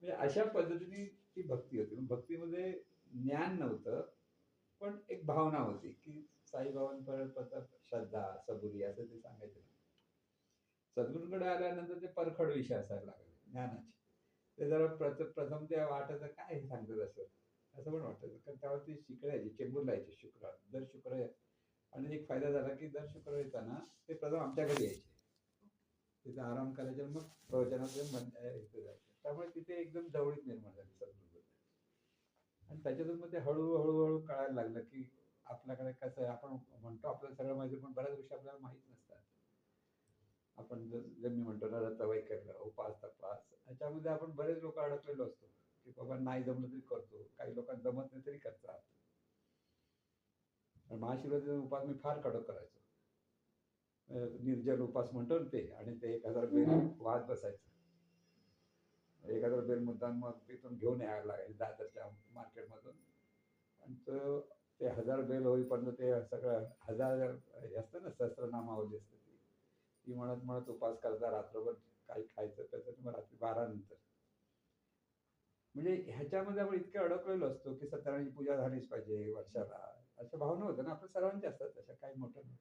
म्हणजे अशा पद्धतीने ती भक्ती होती. भक्तीमध्ये ज्ञान नव्हतं, पण एक भावना होती, की साईबाबांपर्यंत श्रद्धा, सबुरी असं ते सांगायचे. सद्गुरूकडे आल्यानंतर ते परखड विषय असायला लागले ज्ञानाचे. ते जरा प्रथम ते वाटायचं काय हे सांगतात असं पण वाटायचं. कारण त्यावेळेस ते शिकवायचे, चेंबूरला यायचे शुक्रवार, दर शुक्रवारी. आणि एक फायदा झाला, की दर शुक्रवारी येताना ते प्रथम आमच्या घरी यायचे. तिथे आराम करायचे आणि मग प्रवचनाचे इथे जायचे. त्यामुळे तिथे एकदम जवळीक निर्माण झाली सद्गुरूबद्दल. आणि त्याच्यातून मग ते हळूहळू कळायला लागलं, की आपल्याकडे कसं आहे. आपण म्हणतो आपल्याला सगळं माहिती, पण बऱ्याच गोष्टी आपल्याला माहीत नसतात. आपण जर मी म्हणतो ना, रतवैकल्य, उपास तपास, याच्यामध्ये आपण बरेच लोक अडकलेलो असतो, की बाबा नाही जमलं तरी करतो, काही लोकांना जमत नाही तरी करतात. महाशिवरात्रीचा उपास मी फार कडक करायचो. निर्जल उपास म्हणतो ना ते, आणि ते 1000 बेल वाहत बसायचं. 1000 बेल मुद्दाम मग तिथून घेऊन यायला लागेल दादरच्या मार्केटमधून. आणि तो ते 1000 बेल होईपर्यंत ते सगळं 1000 हे असतं ना, सहस्त्रनामावली असते ती म्हणत म्हणत उपास करता रात्रभर. काही खायचं त्याचं मग रात्री 12 नंतर. म्हणजे ह्याच्यामध्ये आपण इतके अडकलेलो असतो, की सत्यनारायणची पूजा झालीच पाहिजे वर्षाला, अशा भावना होत्या ना आपल्या सर्वांच्या असतात तशा, काही मोठं नाही.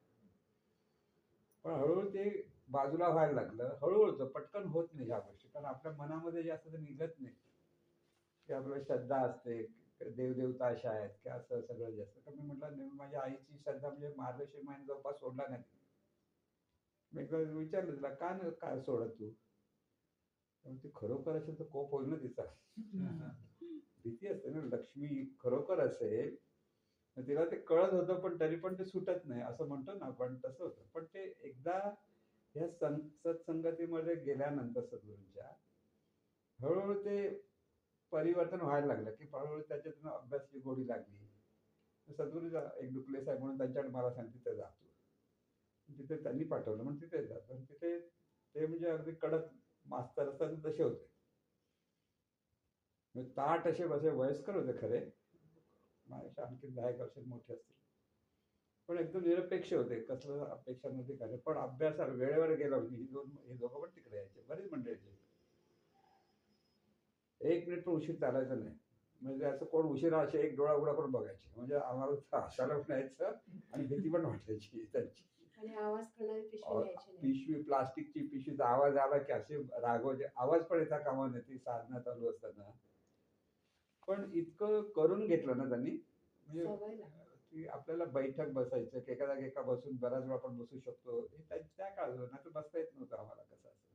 पण हळूहळू ते बाजूला व्हायला लागलं. हळूहळू पटकन होत नाही ह्या गोष्टी, कारण आपल्या मनामध्ये जे असतं ते निघत नाही. की आपल्याला श्रद्धा असते, देवदेवता अशा आहेत की असं सगळं जे असतं. तर मी म्हटलं, माझ्या आईची श्रद्धा म्हणजे मार्गशीर्ष महिन्याचा उपास सोडला नाही. मी एकदा विचारलं तिला, का नाही काय सोडत तू? ती खरोखर असेल तर कोप होईल ना तिचा. भीती असते ना, लक्ष्मी खरोखर असेल तिला ते कळत होतं, पण तरी पण ते सुटत नाही असं म्हणतो ना आपण, तसं होतं. पण ते एकदा ह्या सत्संगतीमध्ये गेल्यानंतर सद्गुरूंच्या, हळूहळू ते परिवर्तन व्हायला लागलं, की हळूहळू त्याच्यातून अभ्यासाची गोडी लागली. सद्गुरूचा एक डुकले साहेब म्हणून त्यांच्याकडे मला सांगितलं, तिथे जातो. तिथे त्यांनी पाठवलं म्हणून तिथे जातो. आणि तिथे ते म्हणजे अगदी कडक मास्तर असतात तसे होते. म्हणजे ताट असे बसे, वयस्कर होते खरे, माझ्यापेक्षा आणखी 10 वर्ष मोठे असतील, पण एकदम निरपेक्ष होते. कसलं अपेक्षा नव्हती काय. पण अभ्यासाला वेळेवर गेलो म्हणजे हे दोघं पण तिकडे यायचे, बरेच मंडळी यायचे. 1 मिनिट पण उशीर चालायचं नाही. म्हणजे असं कोण उशिरा असे एक डोळा उघडा करून बघायचे, म्हणजे आम्हाला हसायला पण यायचं आणि भीती पण वाटायची त्यांची. आणि आवाज करणारी पिशवी न्यायची नाही. पिशवी, प्लास्टिकची पिशवीचा आवाज आला की असे रागवायचे. आवाज पण येता कामा नये ती साधना चालू असताना. पण इतकं करून घेतलं ना त्यांनी, म्हणजे की आपल्याला बैठक बसायचं, की एका जागी एका बसून बराच वेळ आपण बसू शकतो. हे त्या काळात नाही तर बसता येत नव्हतं आम्हाला कसं असं.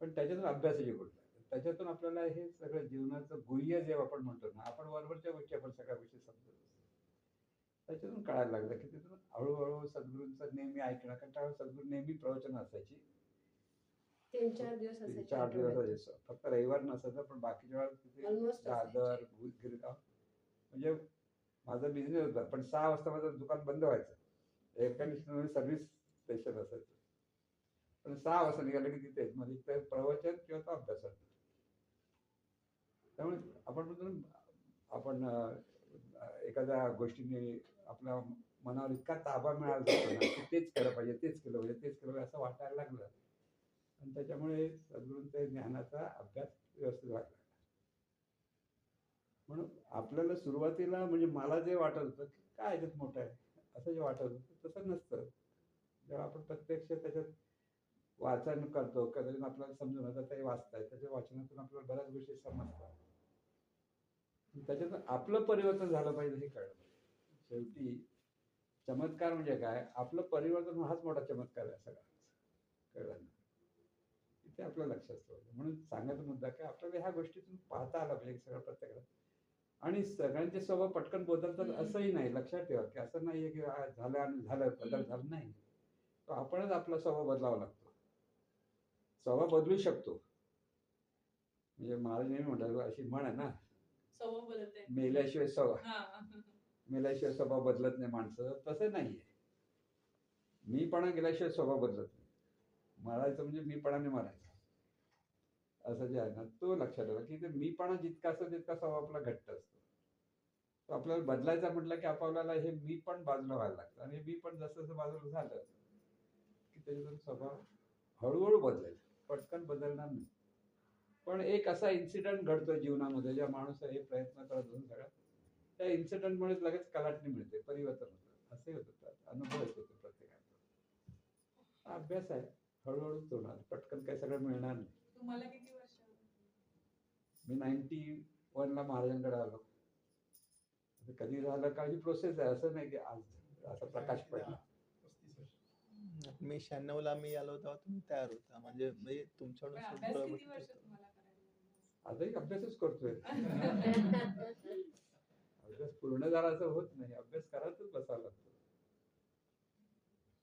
पण त्याच्यातून अभ्यासाची गोष्ट, त्याच्यातून आपल्याला हे सगळं जीवनाचं गुह्य जे आपण म्हणतो ना, आपण वरवरच्या गोष्टी आपण सगळ्या गोष्टी समजत असतो. त्याच्यातून कळायला लागलं, की तिथून हळूहळू सद्गुरूंचं नेहमी ऐकणं, कारण त्यावेळेस सद्गुरू नेहमी प्रवचन असायची. 3-4 दिवस असायचे. 4 दिवस असायचे. फक्त रविवार नसायचं, पण बाकीच्या वेळेला तिथे दादर, गिरगाव, म्हणजे माझा बिझनेस होता. पण 6 वाजता माझं दुकान बंद व्हायचं. एअर कंडिशनर सर्व्हिस स्टेशन असायचं. पण 6 वाजता निघालं की तिथेच म्हणजे ते प्रवचन किंवा तो अभ्यास. त्यामुळे आपण म्हणतो ना, आपण एखाद्या गोष्टीने आपल्या मनावर इतका ताबा मिळाला जातो ना, की तेच केलं पाहिजे, तेच केलं पाहिजे, तेच केलं पाहिजे असं वाटायला लागलं. आणि त्याच्यामुळे सद्गुरूंच्या ज्ञानाचा अभ्यास व्यवस्थित व्हायला लागला. म्हणून आपल्याला सुरुवातीला म्हणजे मला जे वाटत होतं, की काय याच्यात मोठं आहे, असं जे वाटत होतं तसं नसतं. जेव्हा आपण प्रत्यक्ष त्याच्यात वाचन करतो, कदाचित आपल्याला समजून जातं, ते वाचताय, त्याच्या वाचनातून आपल्याला बऱ्याच गोष्टी समजतात. त्याच्यातून आपलं परिवर्तन झालं पाहिजे हे कळलं पाहिजे. शेवटी चमत्कार म्हणजे काय, आपलं परिवर्तन हाच मोठा चमत्कार आहे सगळा. कळलं ना? ते आपल्या लक्षात ठेवायचं. म्हणून सांगायचा मुद्दा काय, आपल्याला ह्या गोष्टीतून पाहता आला पाहिजे सगळं प्रत्येकाला. आणि सगळ्यांचे स्वभाव पटकन बदलतात असंही नाही, लक्षात ठेवा. की असं नाहीये की झालं आणि झालं, बदल झाला नाही. तो आपणच आपला स्वभाव बदलावा लागतो. स्वभाव बदलू शकतो. म्हणजे महाराज नेहमी म्हणतात, अशी म्हण आहे ना, स्वभाव बदलते मेल्याशिवाय मेल्याशिवाय स्वभाव बदलत नाही माणसं. तसं नाहीये. मीपणा गेल्याशिवाय स्वभाव बदलत नाही. मरायचं म्हणजे मीपणाने मारायचं, असं जे आहे ना, तो लक्षात ठेवा. की ते मीपणा जितका असतो तितका स्वभाव आपला घट्ट असतो. तो आपल्याला बदलायचा म्हटलं की आपल्याला हे मी पण बाजूला व्हायला लागतं. आणि मी पण जसं जसं बाजूला झालं की त्याच्यातून स्वभाव हळूहळू बदलेल, पटकन बदलणार नाही. पण एक असा इन्सिडेंट घडतो जीवनामध्ये, ज्या माणूस हे प्रयत्न करत होतो सगळ्या, त्या इन्सिडेंटमुळे लगेच कलाटणी मिळते, परिवर्तन होतं. असंही होतं, अनुभव येतो प्रत्येकाचा. अभ्यास आहे, हळूहळूच होणार, पटकन काही सगळं मिळणार नाही. तुम्हाला किती वर्ष? मी 91 ला महाराजांकडे आलो. कधी झालं का, ही प्रोसेस आहे, असं नाही की आज असा प्रकाश पडला. मी 96 ला मी आलो तेव्हा तुम्ही तयार होता, म्हणजे तुमच्याकडून पण सुद्धा अभ्यास किती वर्ष तुम्हाला करायला? आजही अभ्यासच करतोय. अभ्यास पूर्ण झाला असं होत नाही, अभ्यास करतच बसावं लागतं.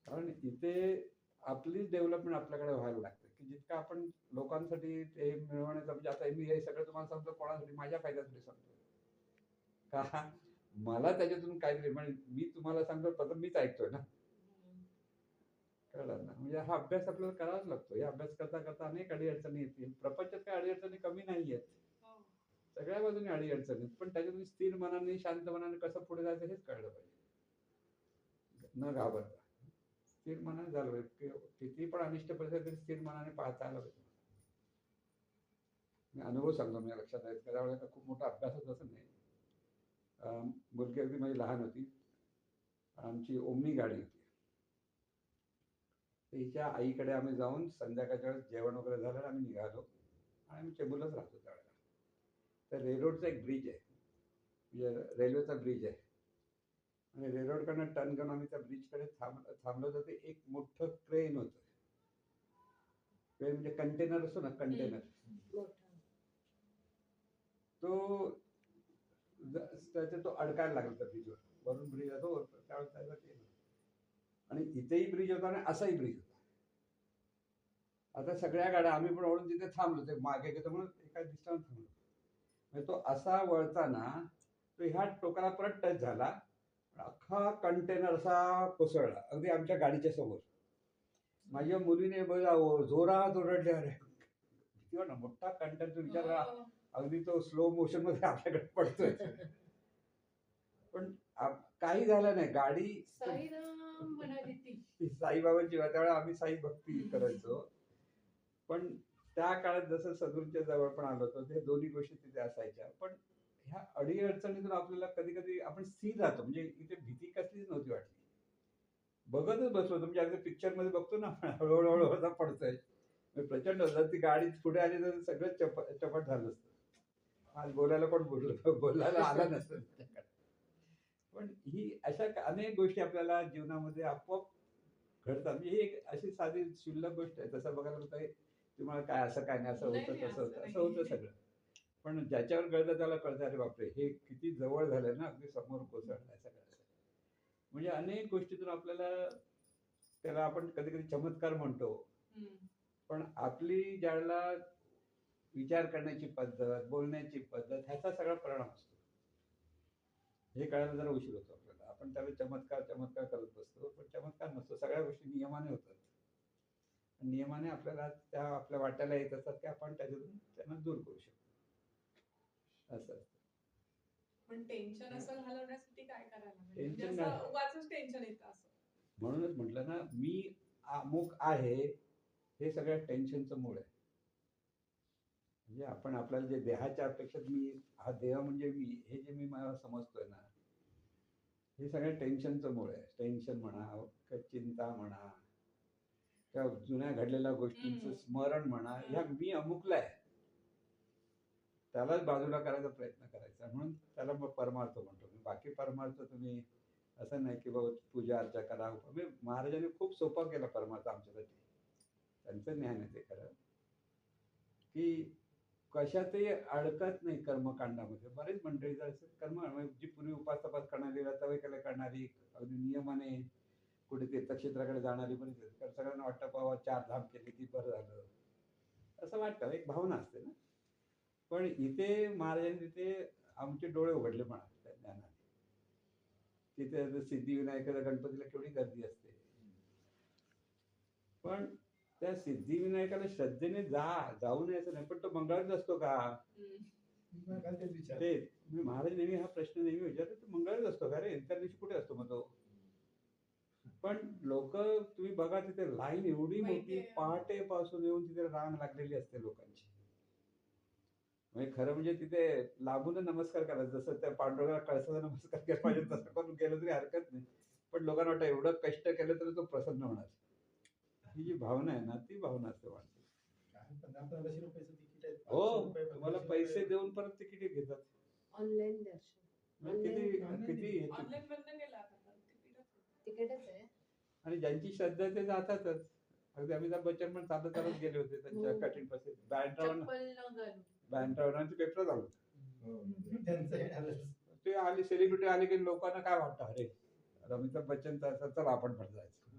कारण इथे आपली डेव्हलपमेंट आपल्याकडे व्हायला लागते, की जितकं आपण लोकांसाठी ते मिळवण्याचं, म्हणजे आता मी हे सगळं तुम्हाला सांगतो कोणासाठी, माझ्या फायद्यासाठी सांगतो का, मला त्याच्यातून काहीतरी, म्हणजे मी तुम्हाला सांगतो पण मीच ऐकतोय ना, कळलं ना. म्हणजे हा अभ्यास आपल्याला करावाच लागतो. हे अभ्यास करता करता अनेक अडीअडचणी येतील. प्रपंचात काही अडीअडचणी कमी नाही आहेत, सगळ्या बाजूने अडीअडचणी, पण त्याच्यातून स्थिर मनाने, शांत मनाने कसं पुढे जायचं हेच कळलं पाहिजे, न घाबरता स्थिर मनाने झालं पाहिजे. किती पण अनिष्ट परिस्थिती स्थिर मनाने पाहता आलं पाहिजे. मी अनुभव सांगतो, मी लक्षात आहे त्यावेळेला खूप मोठा अभ्यासच असं नाही. मुलगी अगदी माझी लहान होती, आमची ओमनी गाडी होती. तिच्या आईकडे आम्ही जाऊन संध्याकाळच्या वेळेस जेवण वगैरे झालं, आम्ही निघालो आणि आम्ही चेंबूरलाच राहतो त्यावेळेला. तर रेलरोडचा एक ब्रिज आहे, म्हणजे रेल्वेचा ब्रिज आहे, आणि रेलरोडकडनं टर्न करून आम्ही त्या ब्रिजकडे थांबलो. तर ते एक मोठं क्रेन होतं. क्रेन म्हणजे कंटेनर असतो ना, कंटेनर, तो त्याचा तो अडकायला लागला त्या ब्रिजवर. वरून ब्रिज होतो त्यावेळेस, आणि इथेही ब्रिज होता आणि असाही ब्रिज होता. आता सगळ्या गाड्या आम्ही पण ओढून तिथे थांबलो, ते मागे घेतो म्हणून एका डिस्टन्स थांबलो. म्हणजे तो असा वळताना तो ह्या टोकाला परत टच झाला, अख्खा कंटेनर असा कोसळला अगदी आमच्या गाडीच्या समोर. माझ्या मुलीने जोरात ओरडले, अरे किंवा ना मोठा कंटेनर, तो विचार करा, अगदी तो स्लो मोशन मध्ये आपल्याकडे पडतोय. पण काही झालं नाही, गाडी साईबाबांची, त्यावेळेला आम्ही साई भक्ती करायचो. पण त्या काळात जसं सद्गुरूंच्या जवळ पण आलो होतो, ते दोन्ही गोष्टी तिथे असायच्या. पण ह्या अडीअडचणीतून आपल्याला कधी कधी आपण स्थिर राहतो, म्हणजे इथे भीती कसलीच नव्हती वाटली. बघतच बसलो, म्हणजे अगदी पिक्चर मध्ये बघतो ना, हळूहळू असा पडतोय, प्रचंड. जर ती गाडी पुढे आली तर सगळं चपट झालं असतं. आज बोलायला कोण बोलायला आलं नसतं. पण ही अशा अनेक गोष्टी आपल्याला जीवनामध्ये आपोआप घडतात. म्हणजे ही एक अशी साधी शुल्लक गोष्ट आहे. तसं बघायला होतं तुम्हाला काय असं काय नाही, असं होतं तसं होतं, असं होतं सगळं. पण ज्याच्यावर कळतं त्याला कळतं, अरे बापरे हे किती जवळ झालं ना, अगदी समोर कोसळलंय सगळं. म्हणजे अनेक गोष्टीतून आपल्याला, त्याला आपण कधी कधी चमत्कार म्हणतो, पण आपली ज्यावेळेला विचार करण्याची पद्धत, बोलण्याची पद्धत, ह्याचा सगळा परिणाम असतो. हे कळायला जरा उशीर होतो आपल्याला. आपण त्याला चमत्कार चमत्कार करत बसतो, पण चमत्कार नसतो. सगळ्या गोष्टी नियमाने होतात, नियमाने आपल्याला त्या आपल्या वाट्याला येत असतात, की आपण त्याच्यातून त्यांना दूर करू शकतो. असं असतं. पण टेन्शन असं घालवण्यासाठी काय करायला टेन्शन म्हणजे उगाचच टेन्शन येतं असं. म्हणूनच म्हटलं ना, मी अमुक आहे, हे सगळ्या टेन्शनचं मूळ आहे. म्हणजे आपण आपल्याला जे देहाच्या अपेक्षेत, मी हा देह म्हणजे मी, हे जे मी मला समजतोय ना, हे सगळ्या टेन्शनचं मूळ आहे. टेन्शन म्हणा, चिंता म्हणा, त्या जुन्या घडलेल्या गोष्टींचं स्मरण म्हणा, ह्या मी अमुकला आहे, त्यालाच बाजूला करायचा प्रयत्न करायचा. म्हणून त्याला मग परमार्थ म्हणतो. बाकी परमार्थ तुम्ही असं नाही की बाबा पूजा अर्चा करा. महाराजांनी खूप सोपा केला परमार्थ आमच्यासाठी. त्यांचं ज्ञान आहे ते खरं, की कशातही अडकत नाही कर्मकांडामध्ये. बरेच मंडळी जर कर्म, जी पूर्वी उपास तपास करणारी, व्रतवैकल्य करणारी, अगदी नियमाने कुठे तीर्थक्षेत्राकडे जाणारी, पण सगळ्यांना वाटतं बाबा 4 धाम केले की बरं झालं, असं वाटतं, एक भावना असते ना. पण इथे महाराजांनी तिथे आमचे डोळे उघडले म्हणा त्या ज्ञानाने. तिथे सिद्धिविनायकाला, गणपतीला केवढी गर्दी असते, पण त्या सिद्धिविनायकाला श्रद्धेने जाऊ नये असं नाही, पण तो मंगळात असतो का? ते महाराज नेहमी हा प्रश्न नेहमी विचारतो, तो मंगळात असतो का रे? इतर दिवशी कुठे असतो मग तो? पण लोक तुम्ही बघा, तिथे लाईन एवढी मोठी, पहाटे पासून येऊन तिथे रांग लागलेली असते लोकांची. म्हणजे खरं म्हणजे तिथे लांबून नमस्कार करायचा, जसं त्या पांडुरंगाला कळसाचा नमस्कार केला पाहिजे तसं करून गेलं तरी हरकत नाही. पण लोकांना वाटतं एवढं कष्ट केलं तरी तो प्रसन्न होणार. ही जी भावना आहे ना, ती भावना असते माणसाची. 1500 रुपयाचं तिकीट आहे. हो, 500 रुपये, तुम्हाला 1500 पैसे रुपये. देऊन परत तिकीट घेतात. ऑनलाईन दर्शन. मग किती online किती हे ऑनलाईन बंद केला आता तर तिकीटच. तिकीटच आहे. आणि ज्यांची श्रद्धा आहे ते जातातच. अगदी अमिताभ बच्चन पण चालत चालत गेले होते त्यांच्या हो. कठीण परिस्थितीत. बँड्रावर चप्पल न घालून. बँड्रावरांचे पेपर झालं. हो. त्यांचं हे आलंच. ते आली सेलिब्रिटी आली की लोकांना काय वाटतं, अरे अमिताभ बच्चनचा असं चला आपण पण जायचं,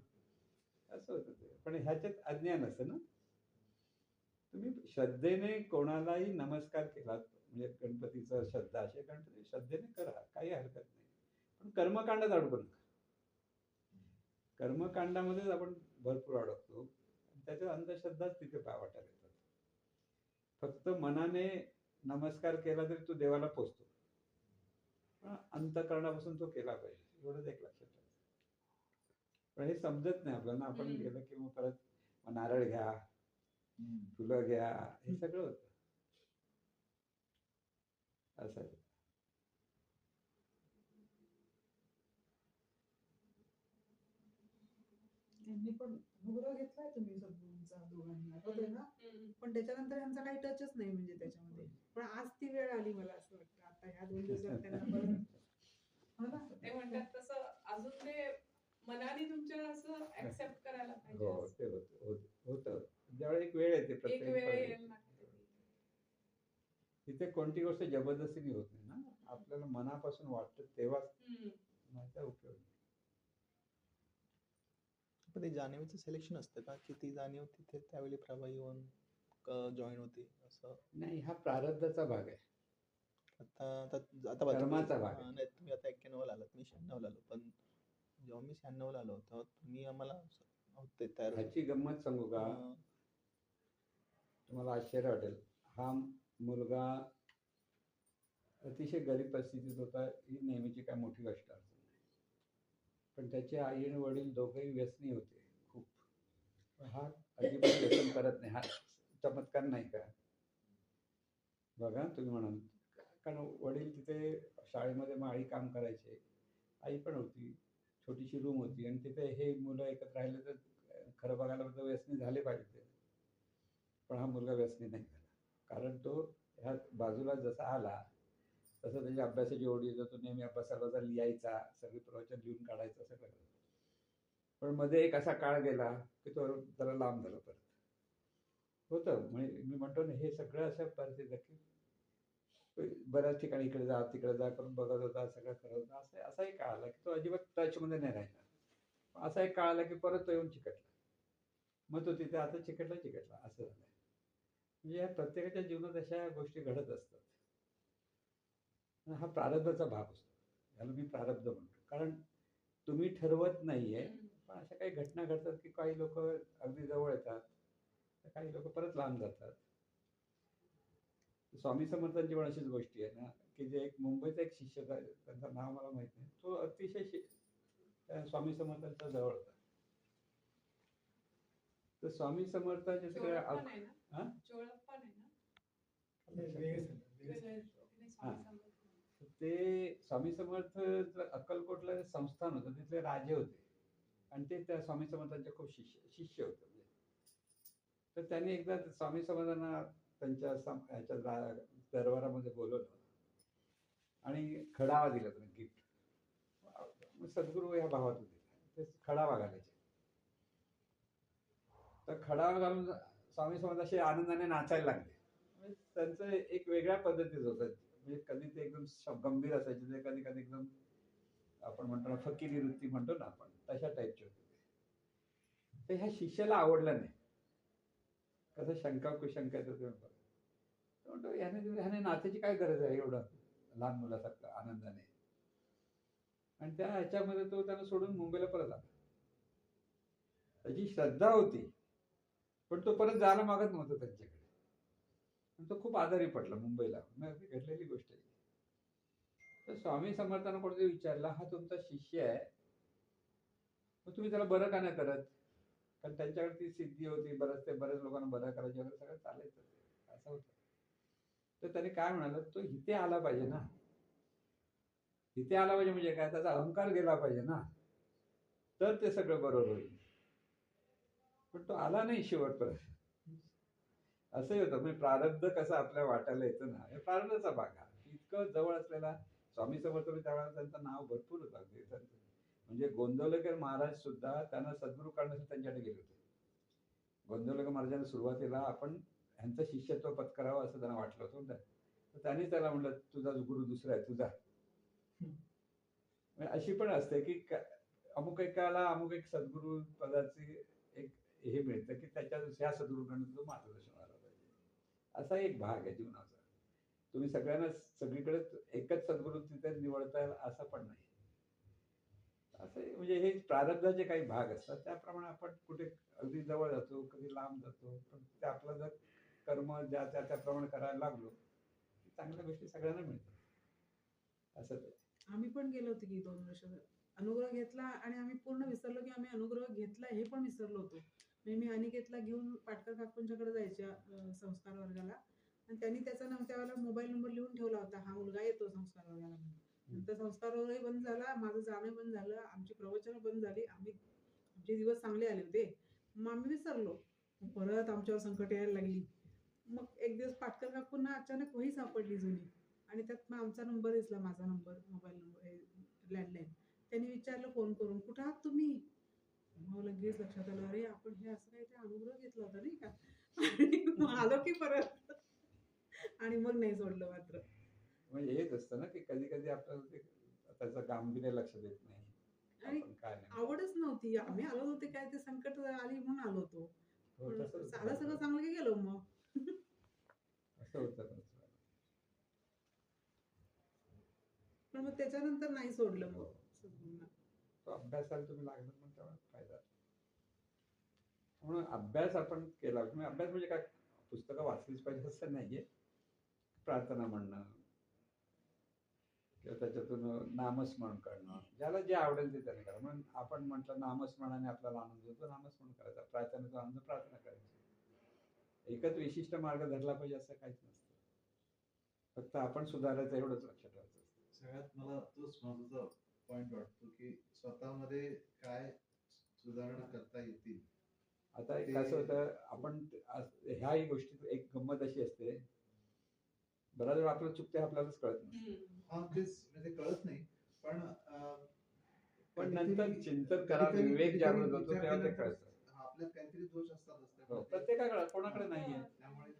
असं होतं ते. पण ह्याच्यात अज्ञान असतं ना. तुम्ही श्रद्धेने कोणालाही नमस्कार केला, म्हणजे गणपतीचं श्रद्धा असे गणपती श्रद्धेने करा, काही हरकत नाही. पण कर्मकांडात अडकू नका. कर्मकांडामध्येच आपण भरपूर अडकतो. त्याच्यात अंधश्रद्धाच तिथे वाटायला येतात. फक्त मनाने नमस्कार केला तरी तो देवाला पोचतो, पण अंतःकरणापासून तो केला पाहिजे, एवढंच एक लक्षात ठेवा. पण हे समजत नाही आपल्याला. आपण हम्म. गेलं की मग परत मग नारळ घ्या, फुलं घ्या, हे सगळं होतं असं आहे. त्यांनी पण अनुग्रह घेतलाय तुम्ही सद्गुरूंचा दोघांनी, आठवतंय ना? हम्म. पण त्याच्यानंतर यांचा काही टचच नाही म्हणजे त्याच्यामध्ये. पण आज ती वेळ आली मला असं वाटतं आता ह्या 2 दिवसात त्यांना परत. हो ना? ते म्हणतात तसं अजून ते मनाने तुमच्या असं ऍक्सेप्ट करायला पाहिजे हो, असं. ते होतं. ज्यावेळी एक वेळ येते एक प्रत्येक वेळ वेळेस. येईल ना. तिथे कोणती गोष्ट जबरदस्तीने होत नाही ना. आपल्याला मनापासून वाटतं तेव्हाच हम्म. माझा उपयोग नाही. पण ते जाणीवेचं सिलेक्शन असतं का, की ती जाणीव तिथे त्यावेळी प्रभावी होऊन जॉईन होते असं? नाही, हा प्रारब्धाचा भाग आहे. आता आता आता बघा कर्माचा भाग आहे. नाही, तुम्ही आता 91ला आलात, मी 96ला आलो. पण जेव्हा मी 96ला आलो तेव्हा तुम्ही आम्हाला होते तयार होते. ह्याची गंमत सांगू का, तुम्हाला आश्चर्य वाटेल. हा मुलगा अतिशय गरीब परिस्थितीत होता, ही नेहमीची काय मोठी गोष्ट अडचण नाही. पण त्याचे आई आणि वडील दोघेही व्यसनी होते खूप. पण हा अजिबात व्यसन करत नाही. हा चमत्कार नाही का? बघा तुम्ही म्हणाल, कारण वडील तिथे शाळेमध्ये माळी काम करायचे, आई पण होती, छोटीशी रूम होती, आणि तिथे हे मुलं एकत्र राहिले तर खरं बघायला तर व्यसनी झाले पाहिजे. पण हा मुलगा व्यसनी नाही झाला, कारण तो ह्या बाजूला जसा आला तसं त्याच्या अभ्यासाची ओढ येतो. तो नेहमी अभ्यासाला लिहायचा, सगळी प्रवचन लिहून काढायचं, सगळं. पण मध्ये एक असा काळ गेला की तो जरा लांब झाला परत. होतं म्हणजे मी म्हणतो ना, हे सगळं अशा परिस्थिती की बऱ्याच ठिकाणी इकडे जा तिकडे जा करून बघत होता, सगळं करत होता. असा एक काळ आला की तो अजिबात टचमध्ये नाही राहिला. असा एक काळ आला की परत तो येऊन चिकटला. मग तो तिथे आता चिकटला असं झालं. म्हणजे या प्रत्येकाच्या जीवनात अशा गोष्टी घडत असतात. हा प्रारब्धाचा भाग असतो, याला मी प्रारब्ध म्हणतो. कारण तुम्ही ठरवत नाहीये, पण अशा काही घटना घडतात की काही लोक अगदी जवळ येतात, काही लोक परत लांब जातात. स्वामी समर्थांची पण अशीच गोष्टी आहे ना, की जे एक मुंबईचा एक शिष्य, त्यांचं नाव मला माहित नाही, तो अतिशय स्वामी समर्थांच्या जवळ होता. तर स्वामी समर्थांच्या तिकडे चोळप्पा नाही ना? चोळप्पा नाही ना? वेगळंच आहे, वेगळंच आहे. वेगळं- नाही, स्वामी समर्थ. ते स्वामी समर्थ अक्कलकोटला संस्थान होतं, तिथले राजे होते, आणि ते त्या स्वामी समर्थांचे खूप शिष्य होते. तर त्यांनी एकदा स्वामी समर्थांना त्यांच्या ह्याच्या दरबारामध्ये बोलवलं आणि खडावा दिला त्यांना गिफ्ट. सद्गुरू या भावातून दिला, ते खडावा घालायचे. तर खडावा घालून स्वामी समर्थ असे आनंदाने नाचायला लागले. म्हणजे त्यांचं एक वेगळ्या पद्धतीचं होतं. म्हणजे कधी ते एकदम गंभीर असायचे, ते कधी कधी एकदम आपण म्हणतो ना फकीरी वृत्ती म्हणतो ना आपण, तशा टाईपचे होते. ते ह्या शिष्याला आवडलं नाही. कसं शंका कुशंका येतो ते म्हणतो, ह्याने नाचायची काय गरज आहे एवढं लहान मुलासारखं आनंदाने. आणि त्या ह्याच्यामध्ये तो त्याला सोडून मुंबईला परत आला. त्याची श्रद्धा होती, पण तो परत जायला मागत नव्हता त्यांच्याकडे. आणि तो खूप आजारी पडला मुंबईला. घडलेली गोष्ट आहे. तर स्वामी समर्थांना कोणतरी विचारला, हा तुमचा शिष्य आहे, मग तुम्ही त्याला बरं का नाही करत? कारण त्यांच्याकडे ती सिद्धी होती, बऱ्याच लोकांना बरं करायची वगैरे, सगळं चालायचं असं होतं. तर त्याने काय म्हणाला, तो इथे आला पाहिजे ना. इथे आला पाहिजे म्हणजे काय, त्याचा अहंकार गेला पाहिजे ना, तर ते सगळं बरोबर होईल. पण तो आला नाही शेवटपर्यंत. असंही होतं म्हणजे प्रारब्ध कसं आपल्या वाट्याला येतं ना, हे प्रारब्धाचा भाग आहे. इतकं जवळ असलेला स्वामी समर्थ त्यावेळेला त्यांचं नाव भरपूर होतं अगदी त्यांचं. म्हणजे गोंदवलेकर महाराज सुद्धा त्यांना सद्गुरू करण्यासाठी त्यांच्याकडे गेले होते. गोंदवलेकर महाराजांना सुरुवातीला आपण ह्यांचं शिष्यत्व पत्करावं असं त्यांना वाटलं होतं. तर त्यांनी त्याला म्हटलं, तुझा गुरु दुसरा आहे, तुझा. अशी पण असते की अमुक एकाला अमुक एक सद्गुरू पदाची एक हे मिळतं की त्याच्या ह्या सद्गुरूकडनं तुझं मार्गदर्शन व्हायला पाहिजे. असा एक भाग आहे जीवनाचा. तुम्ही सगळ्यांना सगळीकडे एकच सद्गुरू तिथे निवडता येईल असं पण नाही. असं म्हणजे हे प्रारब्धाचे काही भाग असतात, त्याप्रमाणे आपण कुठे अगदी जवळ जातो, कधी लांब जातो. पण ते आपलं जर कर्म ज्या त्याप्रमाणे करायला लागलो, चांगल्या गोष्टी सगळ्यांना मिळतात. असं ते. आम्ही पण गेलो होतो की 2 वर्ष अनुग्रह घेतला आणि आम्ही पूर्ण विसरलो की आम्ही अनुग्रह घेतला हे पण विसरलो होतो. म्हणजे मी अनिकेतला घेऊन पाटकर काकूंच्याकडे जायच्या संस्कार वर्गाला आणि त्यांनी त्याचा त्यावेळेला मोबाईल नंबर लिहून ठेवला होता, हा मुलगा येतो संस्कार वर्गाला म्हणून. नंतर संस्कार वर्गही बंद झाला, माझं जाणं बंद झालं, आमची प्रवचनं बंद झाली, आमचे दिवस चांगले आले होते. मग आम्ही विसरलो. परत आमच्यावर संकट यायला लागली. मग एक दिवस पाटकर काकूंना अचानक वही सापडली जुनी आणि त्यात मग आमचा नंबर दिसला, माझा नंबर, मोबाईल नंबर, लँडलाईन. त्यांनी विचारलं फोन करून, कुठं आहात तुम्ही? मग लगेच लक्षात आलं, अरे आपण हे असं काही अनुभव घेतला होता नाही का. आणि मग आलो की परत आणि मग नाही सोडलं मात्र. म्हणजे हेच असतं ना की कधी कधी आपल्याला ते त्याचं गांभीर्य लक्षात येत नाही. आणि आपण काय नाही. आवडच नव्हती. आम्ही आलो होते काय ते संकट आली म्हणून आलो होतो. हो, तसंच झालं सगळं होतं. चांगलं की गेलो मग. असं होतं. पण मग त्याच्यानंतर नाही सोडलं मग सद्गुरूंना. तो अभ्यासाला तुम्ही लागलं पण तेव्हा फायदा. म्हणून अभ्यास आपण केला. म्हणजे अभ्यास म्हणजे काय, पुस्तकं वाचलीच पाहिजे असं नाहीये. प्रार्थना म्हणणं किंवा त्याच्यातून नामस्मरण करणं, ज्याला जे आवडेल ते त्याने करा. म्हणून आपण म्हटलं नामस्मरणाने आपल्याला आनंद होतो, नामस्मरण करायचा. प्रार्थनेचा आनंद प्रार्थना करायची. एकच विशिष्ट मार्ग धरला पाहिजे असं काहीच नसतं. फक्त आपण सुधारायचं एवढंच लक्षात ठेवायचं असतं. सगळ्यात मला तोच महत्वाचा पॉइंट वाटतो की स्वतःमध्ये काय सुधारणा करता येतील. आता एक कसं होतं, आपण ह्याही गोष्टीत एक गंमत अशी असते, बऱ्याच वेळा आपलं चुकते आपल्यालाच कळत नाही. हा तेच म्हणजे कळत नाही पण पण नंतर चिंतन करा, विवेक जागृत होतो तेव्हा ते कळतं. आपल्यात काहीतरी दोष असतात हो, प्रत्येकाकडे, कोणाकडे नाहीये. त्यामुळे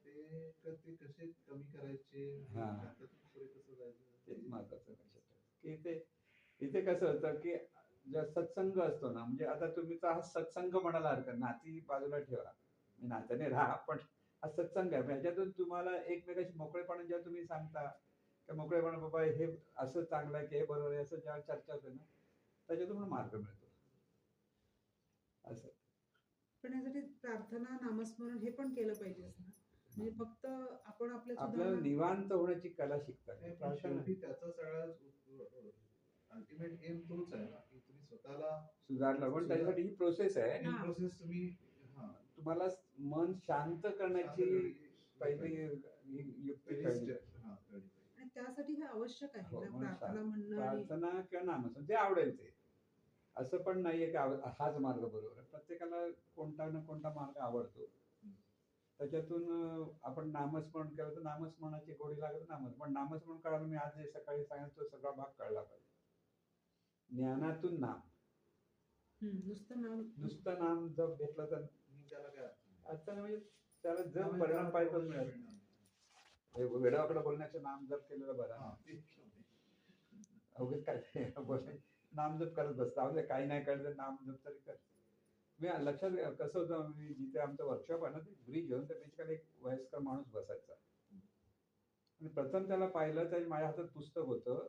ते कसे कमी करायचे, हा. त्यातून पुढे कसं जायचं तेच महत्वाचं लक्षात ठेवा. की इथे कसं होतं की जर सत्संग असतो ना, म्हणजे आता तुम्हीचा हा सत्संग म्हणायला हरकत, नाती बाजूला ठेवा, नात्याने राहा, पण हा सत्संग आहे. ह्याच्यातून तुम्हाला एकमेकाशी मोकळेपणा जेव्हा तुम्ही सांगता, त्या मोकळेपणा बाबा हे असं चांगलं आहे की हे बरोबर आहे असं जेव्हा चर्चा होते ना, त्याच्यातून पण मार्ग मिळतो. असं. पण यासाठी प्रार्थना, नामस्मरण हे पण केलं पाहिजेच ना. म्हणजे फक्त आपण आपल्याला निवांत होण्याची कला शिकतात. शेवटी त्याचा सगळ्यात अल्टिमेट एम तोच आहे ना की तुम्ही स्वतःला सुधारलं, पण त्याच्यासाठी ही प्रोसेस आहे. हा. प्रोसेस तुम्ही तुम्हाला मन शांत करण्याची पहिली युक्ती कळली. आणि त्यासाठी हे आवश्यक आहे हो, ना, म्हणून प्रार्थना म्हणणं आणि प्रार्थना किंवा नामस्मरण जे आवडेल ते. असं पण नाहीये की हाच मार्ग बरोबर आहे. प्रत्येकाला कोणता ना कोणता मार्ग आवडतो. त्याच्यातून आपण नामस्मरण केलं तर नामस्मरणाची गोडी लागत नामस्मरण. पण नामस्मरण करायला मी आज जे सकाळी सांगितलं तो सगळा भाग कळला पाहिजे. ज्ञानातून नाम. नुसतं नाम जप घेतलं तर त्याला काय आता म्हणजे त्याला जप परिणाम पाहिजे मिळत नाही. वेडावाकडे बोलण्याचं नाम जप केलेलं बरं. अवघड काय बोलाय, नाम जप करत बसता, म्हणजे काही नाही कळलं तर नाम जप तरी कर. मी लक्षात कसं होतं, मी जिथे आमचं वर्कशॉप आहे ना, ते ब्रिज घेऊन त्या ब्रिजकडे एक वयस्कर माणूस बसायचा आणि प्रथम त्याला पाहिलं तर माझ्या हातात पुस्तक होतं,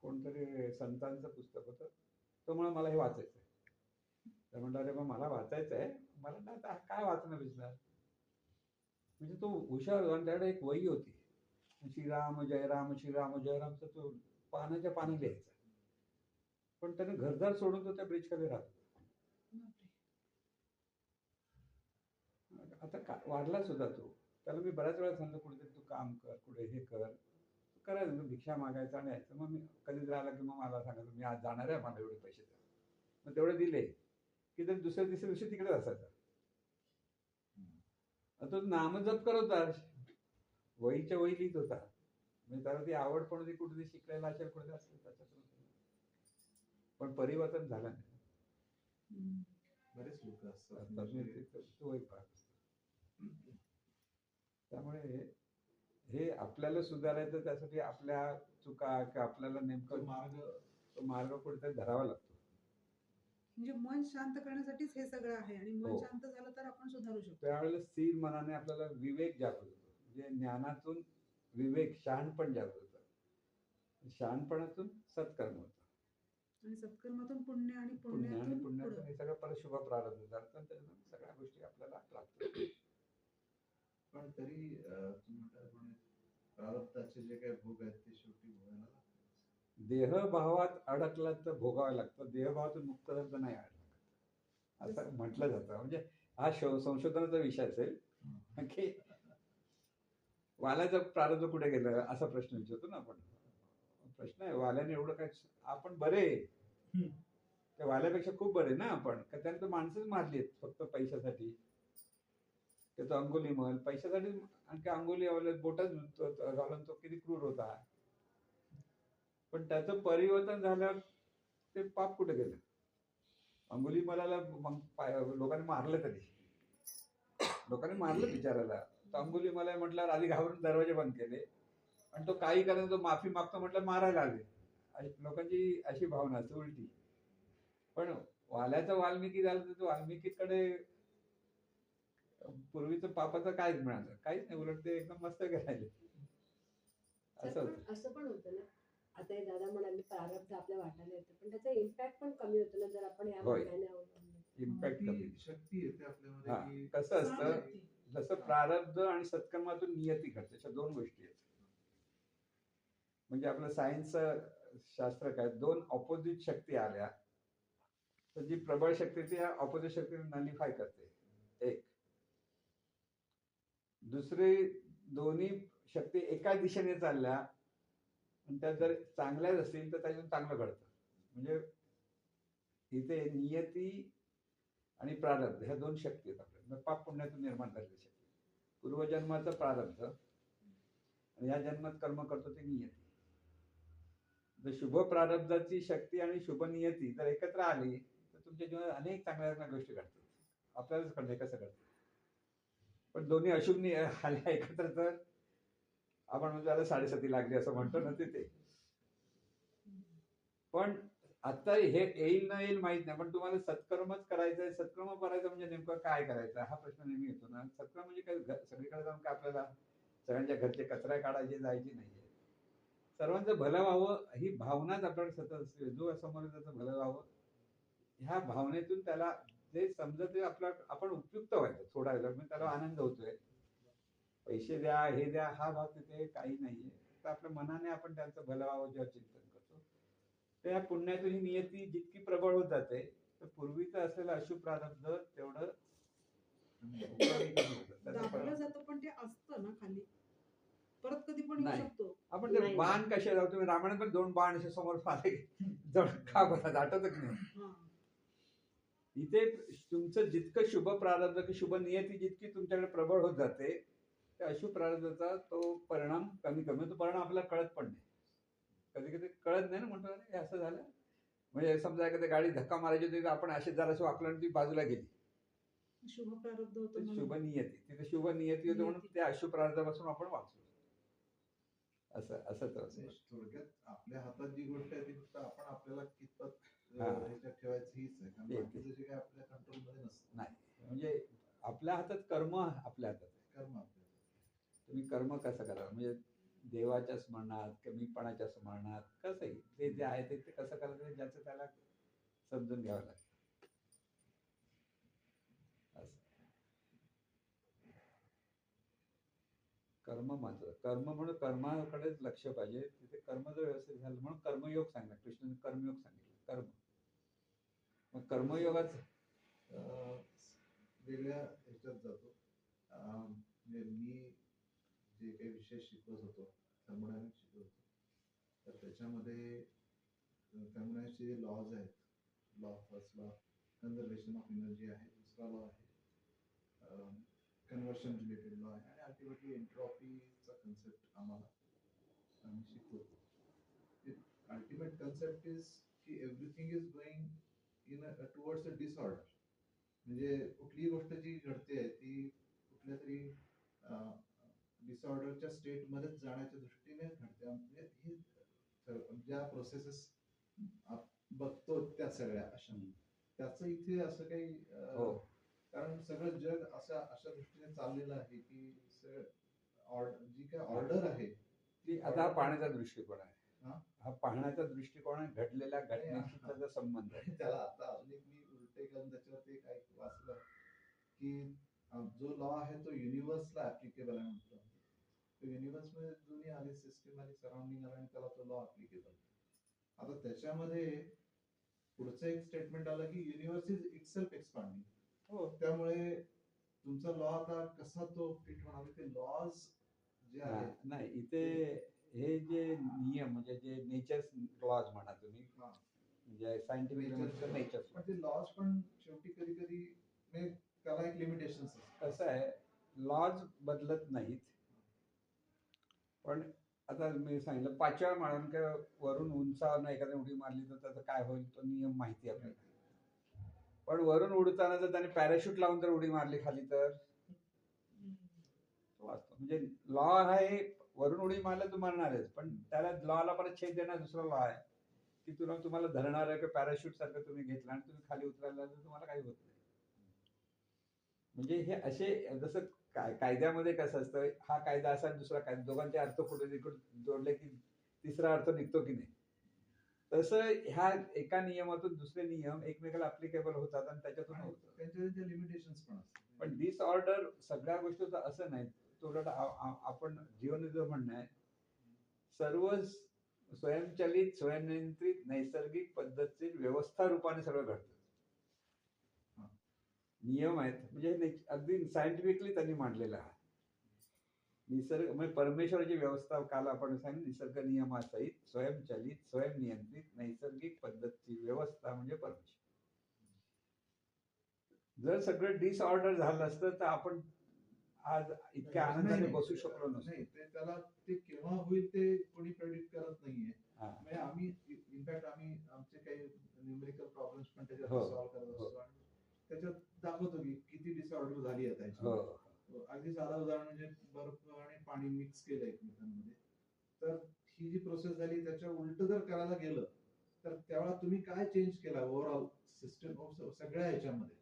कोणतरी संतांचं पुस्तक होतं. तो म्हणा मला हे वाचायचं आहे. तर म्हटलं अरे मग मला वाचायचं आहे, मला ना आता काय वाचणं विचार. म्हणजे तो हुशार होता आणि त्याकडे एक वही होती, श्रीराम जयराम श्रीराम जयरामचा तो पानाच्या पानं लिहायचा. पण त्याने घरदार सोडून तो त्या ब्रिज खाली राहतो. आता वाढला सुद्धा तो. त्याला मी बऱ्याच वेळा सांगितलं कुठेतरी तू काम कर, कुठे हे कर. करायचं तू भिक्षा मागायचं आणि यायचं. मग मी कधी जर आला की मग मला सांगायचं मी आज जाणार आहे, मला एवढे पैसे द्या. मग तेवढे दिले की तर दुसऱ्या तिसऱ्या दिवशी तिकडेच असायचा. आणि तो नामजप करत होता, वहीच्या वही लिहित होता. म्हणजे त्याला ती आवड पण होती, कुठेतरी शिकलेला असेल, कुठेतरी असेल त्याच्यातून. पण परिवर्तन झालं नाही. बरेच लोक असतात असतात म्हणजे नाही, तो एक भाग असतो. त्यामुळे हे आपल्याला सुधारायचं, त्यासाठी आपल्या चुका किंवा आपल्याला तो नेमकं मार्ग तो मार्ग कुठेतरी धरावा लागतो. म्हणजे मन शांत करण्यासाठीच हे सगळं आहे आणि मन हो. शांत झालं तर आपण सुधारू शकतो. त्यावेळेला स्थिर मनाने आपल्याला विवेक जागृत होतो. म्हणजे ज्ञानातून विवेक, शहाणपण जागृत होतं. शहाणपणातून सत्कर्म होतं. आणि सत्कर्मातून पुण्य आणि पुण्य आणि पुण्यातून पुण्यातून पुढं. हे सगळं परत शुभ प्रारंभ झालं, तर त्याच्यातून सगळ्या गोष्टी आपल्याला प्राप्त होतात. पण तरी तुम्ही म्हटल्याप्रमाणे प्रारब्धाचे जे काही भोग आहेत ते शेवटी भोगायला लागतात. देहभावात अडकला तर भोगावं लागतं, देहभावातून मुक्त झालं तर नाही अडकत असं म्हटलं जातं. म्हणजे हा संशोधनाचा विषय असेल की वाल्याचं प्रारब्ध कुठे गेलं असा प्रश्न विचारतो ना आपण. प्रश्न आहे, वाल्याने एवढं काय, आपण बरे, त्या वाल्यापेक्षा खूप बरे ना आपण. का त्याने तर माणसंच मारली आहेत फक्त पैशासाठी. त्याचा अंगुलीमाल पैशासाठी, आणखी अंगुली बोटच घालून तो किती क्रूर होता. पण त्याचं परिवर्तन झाल्यावर ते पाप कुठे गेलं. अंगुलीमालाला लोकांनी मारलं, लोकांनी मारलं बिचाराला. तो अंगुलीमाला म्हटल्यावर आधी घाबरून दरवाजे बंद केले, आणि तो काही कारण तो माफी मागतो म्हटलं मारायला आले. लोकांची अशी भावना असते उलटी. पण वाल्याचा वाल्मिकी झाला तर तो वाल्मिकीकडे पूर्वीचं पापाचं काहीच मिळालं, काहीच नाही. उलट ते एकदम मस्त राहिले. सर, असं पण होतं. असं पण होतं ना, आता हे दादा म्हणाले प्रारब्ध आपल्या वाटायला येतं, पण त्याचा इम्पॅक्ट पण कमी होतो ना जर आपण या होय. मार्गाने अवलंबलं. इम्पॅक्ट कमी. ती शक्ती येते आपल्यामध्ये हा, की कसं असतं, सहनशक्ती. जसं प्रारब्ध आणि सत्कर्मातून नियती घडते, अशा दोन गोष्टी आहेत. म्हणजे आपलं सायन्स शास्त्र काय, दोन ऑपोजिट शक्ती आल्या तर जी प्रबळ शक्ती ती या ऑपोजिट शक्तीने नलिफाय करते. एक दुसरी, दोन्ही शक्ती एका दिशेने चालल्या आणि त्या जर चांगल्याच असतील तर त्याच्यातून चांगलं घडतं. म्हणजे इथे नियती आणि प्रारब्ध ह्या दोन शक्ती आहेत आपल्याला. पाप पुण्यातून निर्माण झालेली शक्ती. पूर्वजन्माचं प्रारब्ध आणि या जन्मात कर्म करतो ते नियती. जर शुभ प्रारब्धाची शक्ती आणि शुभ नियती जर एकत्र आली तर तुमच्या जीवनात अनेक चांगल्या चांगल्या गोष्टी घडतात. आपल्यालाच कळते कसं घडतं. पण दोन्ही अशुभ आल्या एकत्र तर आपण म्हणजे त्याला 7:30 लागली असं म्हणतो ना तिथे. पण आता हे येईल ना येईल माहित नाही, पण तुम्हाला सत्कर्मच करायचंय. सत्कर्म करायचं म्हणजे नेमकं काय करायचं हा प्रश्न नेहमी येतो ना. सत्कर्म म्हणजे काय, सगळीकडे जाऊन काय आपल्याला सगळ्यांच्या घरचे कचरा काढायची जायची नाहीये. सर्वांचं भलं व्हावं ही भावनाच आपल्याकडे सतत असते. जो समोर त्याचं भलं व्हावं ह्या भावनेतून त्याला जे समजत आपण उपयुक्त व्हायचं सोडायला, म्हणजे त्याला आनंद होतोय. पैसे द्या, हे द्या, हा भाग तिथे काही नाहीये. तर आपल्या मनाने आपण त्यांचं भलं व्हावं जेव्हा चिंतन करतो, त्या पुण्यातून ही नियती जितकी प्रबळ होत जाते तर पूर्वीचं असलेलं अशुभ प्रारब्ध तेवढं दाबलं जातं, पण ते असतं ना खाली, परत कधी पण येऊ नाही. शकतो. आपण ते नाही. बाण कसे जाऊ, तुम्ही रामायणात पण 2 बाण असे समोर आले जण का बघा आठवतच नाही. हा. इथे तुमचं जितकं शुभ प्रारब्ध की शुभ नियती जितकी तुमच्याकडे प्रबळ होत जाते, त्या अशुभ प्रारब्धाचा तो परिणाम कमी कमी, तो परिणाम आपल्याला कळत पण नाही. कधी कधी कळत नाही ना, म्हणतो अरे हे असं झालं. म्हणजे समजा एखाद्या गाडी धक्का मारायची होती तर आपण असे जरासं वाकलं आणि ती बाजूला गेली, शुभ प्रारब्ध होतं ते म्हणून. शुभ नियती. तिथे शुभ नियती होते म्हणून त्या अशुभ प्रारब्धापासून आपण वाचलो. असंच म्हणजे थोडक्यात आपल्या हातात जी गोष्ट आहे ती फक्त आपण आपल्याला कितपत हा. ह्याच्यात ठेवायचं हीच आहे. कारण ते- बाकीचं जे काही आपल्या कंट्रोलमध्ये नसतं. नाही. म्हणजे आपल्या हातात कर्म, आपल्या हातात आहे. कर्म आपल्याला. तुम्ही कर्म कसं करा, म्हणजे देवाच्या स्मरणात, कमीपणाच्या स्मरणात, कसंही ते जे आहे ते कसं करायचं ज्याचं त्याला समजून घ्यावं लागतं. असं कर्म मात्र कर्म म्हणून कर्माकडेच लक्ष पाहिजे. तिथे कर्म जर व्यवस्थित झालं म्हणून कर्मयोग सांगितलं कृष्णाने. कर्मयोग सांगितलं. कर्म मग कर्मयोगाच वेगळ्या ह्याच्यात जातो. म्हणजे मी जे काही विषय शिकवत होतो थर्मोडायनामिक्स शिकवत होतो, तर त्याच्यामध्ये थर्मोडायनामिक्सचे जे लॉज आहेत, first law conservation of energy आहे, दुसरा लॉ आहे कन्व्हर्शन रिलेटेड लॉ आहे, आणि अल्टिमेटली एंट्रॉपीचा कन्सेप्ट आम्हाला आम्ही शिकवतो. अल्टिमेट कन्सेप्ट इज की everything is going in towards a disorder. म्हणजे कुठलीही गोष्ट जी घडते ती कुठल्या तरी डिसऑर्डरच्या स्टेटमध्येच जाण्याच्या दृष्टीने घडते. म्हणजे ही ज्या प्रोसेसेस बघतो त्या सगळ्या अशा, त्याचं इथे असं काही हो. कारण सगळं जग अशा दृष्टीने चाललेलं आहे की जी काय ऑर्डर आहे ती आता हा पाहण्याचा दृष्टिकोन आहे. हा? हा पाहण्याचा दृष्टिकोन आहे, घडलेल्या घटनेशी त्याचा संबंध आहे. त्याला आता अजून एक मी उलटे करून त्याच्यावरती एक वाचलं की जो लॉ आहे तो युनिव्हर्सला ऍप्लिकेबल आहे म्हणतो. युनिव्हर्स मध्ये जुनी आली सिस्टीम आली, सराउंडिंग आला, आणि त्याला तो लॉ ऍप्लिकेबल. आता त्याच्यामध्ये पुढचं एक स्टेटमेंट आलं की युनिव्हर्स इज इटसेल्फ एक्सपांडिंग. हो. त्यामुळे तुमचा लॉ आता कसा तो फिट होणार, ते लॉज जे आहेत नाही, इथे हे जे नियम म्हणजे जे नेचर लॉज म्हणा तुम्ही, म्हणजे सायंटिफिक नेचर, पण ते लॉज पण शेवटी कधी कधी त्याला एक लिमिटेशन असतं. कसं आहे, लॉज बदलत नाहीत. पण आता मी सांगितलं 5व्या माळ्यावर वरून उंचावरून एखाद्या उडी मारली तर त्याचं काय होईल तो नियम माहिती आहे आपल्याला. पण वरून उडताना जर त्याने पॅराशूट लावून जर उडी मारली खाली तर तो वाचतो. म्हणजे लॉ आहे, वरून उडी मारलं तू मारणारच, पण त्याला लॉला परत छेद देणार दुसरा लॉ आहे की तुम्हाला धरणार आहे की पॅराशूट सारखं तुम्ही घेतलं आणि तुम्ही खाली उतरायला तर तुम्हाला काही होत नाही. म्हणजे हे असे जसं कायद्यामध्ये कसं असतं, हा कायदा असा दुसरा कायदा, दोघांचे अर्थ कुठे जोडले की तिसरा अर्थ निघतो की नाही, तसं ह्या एका नियमातून दुसरे नियम एकमेकाला अप्लिकेबल होतात आणि त्याच्यातून होतं. त्यांच्या लिमिटेशन्स पण असतात. पण डिसऑर्डर सगळ्या गोष्टीचं असं नाही. तो आपण जीवनाचं म्हणणं आहे, सर्व स्वयंचलित स्वयंनियंत्रित नैसर्गिक पद्धतीत व्यवस्था रूपाने सगळं घडतं. नियम आहेत, म्हणजे अगदी सायंटिफिकली त्यांनी मांडलेलं आहे. निसर्ग म्हणजे परमेश्वराची व्यवस्था काल आपण सांगितलं, निसर्ग नियमासहित स्वयंचलित स्वयंनियंत्रित नैसर्गिक पद्धतीची व्यवस्था म्हणजे परमेश्वर. जर सगळं डिसऑर्डर झालं असतं तर आपण आज इतक्या आनंदाने बसू शकलो नसतो. नाही, त्याला ते केव्हा होईल ते कोणी प्रेडिक्ट करत नाहीये. म्हणजे आम्ही इनफॅक्ट आमचे काही न्यूमेरिकल प्रॉब्लेम्स पण त्याच्यात सॉल्व्ह करत असतो आणि त्याच्यात दाखवतो की किती डिसऑर्डर झाली आहे त्याची. अगदी साधा उदाहरण म्हणजे बर्फ आणि पाणी मिक्स केलं एकमेकांमध्ये, तर ही जी प्रोसेस झाली त्याच्या उलट जर करायला गेलं तर त्यावेळेला तुम्ही काय चेंज केला ओव्हरऑल सिस्टम ऑफ सगळ्या ह्याच्यामध्ये,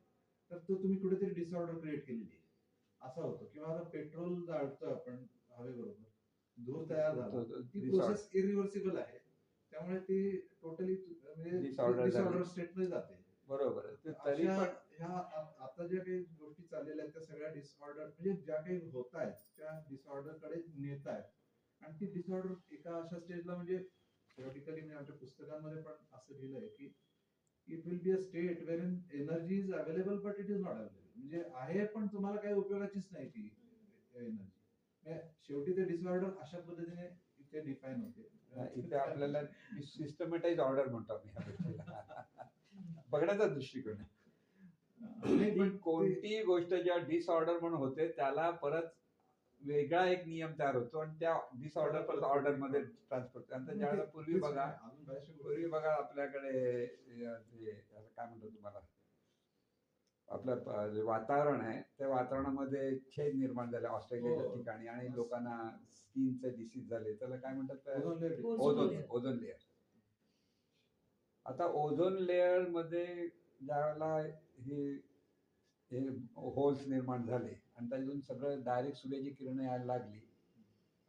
तर तो तुम्ही कुठेतरी डिसऑर्डर क्रिएट केलेली आहे असा होतो. किंवा आता पेट्रोल जाळतोय आपण हवेबरोबर, धूर तयार झाला, ती प्रोसेस इरिव्हर्सिबल आहे, त्यामुळे ती टोटली म्हणजे डिसऑर्डर स्टेटमध्ये जाते. बरोबर. तरी पण ह्या आता ज्या काही गोष्टी चाललेल्या आहेत त्या सगळ्या डिसऑर्डर म्हणजे ज्या काही होत आहेत त्या डिसऑर्डर कडे नेत आहेत. आणि ती डिसऑर्डर एका अशा स्टेजला म्हणजे थिओरिटिकली म्हणजे आमच्या पुस्तकांमध्ये पण असं लिहिलंय की it will be a state where in energy is available but it is not available. म्हणजे आहे पण तुम्हाला काही उपयोगाचीच नाही ती एनर्जी. शेवटी ते डिसऑर्डर अशा पद्धतीने इथे डिफाईन होते. इथे आपल्याला सिस्टमॅटाइज ऑर्डर म्हणतो आम्ही ह्या गोष्टीला. बघण्याचा दृष्टिकोन आहे. कोणतीही गोष्ट जेव्हा डिसऑर्डर म्हणून होते त्याला परत वेगळा एक नियम तयार होतो आणि त्या डिसऑर्डर परत ऑर्डर मध्ये ट्रान्सफर होतो. आणि ज्यावेळेला पूर्वी बघा आपल्याकडे काय म्हणतो तुम्हाला, आपलं वातावरण आहे त्या वातावरणामध्ये छेद निर्माण झाले ऑस्ट्रेलियाच्या ठिकाणी आणि लोकांना स्किनचे डिसीज झाले, त्याला काय म्हणतात, ओझोन लेअर. आता ओझोन लेअर मध्ये ज्यावेळेला हे होल्स निर्माण झाले आणि त्यातून सगळं डायरेक्ट सूर्याची किरणं यायला लागली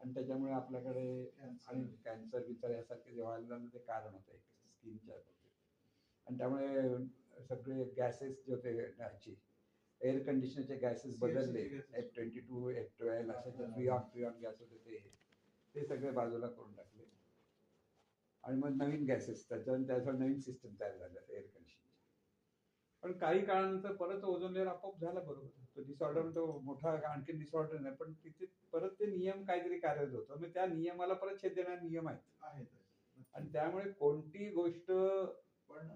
आणि त्याच्यामुळे आपल्याकडे आणि कॅन्सर बिन्सर यासारखे जे व्हायला लागलं ते कारण होतं स्किनच्या. आणि त्यामुळे सगळे गॅसेस जे होते ह्याची एअर कंडिशनरचे गॅसेस बदलले, F22 F12 असे फ्रिऑन गॅस होते ते सगळे बाजूला करून टाकले आणि मग नवीन गॅसेस त्याच्यावर नवीन सिस्टम तयार झाल्या एअर कंडिशनरच्या. पण काही काळानंतर परत ओझोन लेअर आपोआप झाला बरोबर. तो डिसऑर्डर तो मोठा आणखी डिसऑर्डर नाही, पण तिथे परत ते नियम काहीतरी कार्यरत होतं. मग त्या नियमाला परत छेद देणारे नियम आहेत. आहेत. आणि त्यामुळे कोणती गोष्ट पण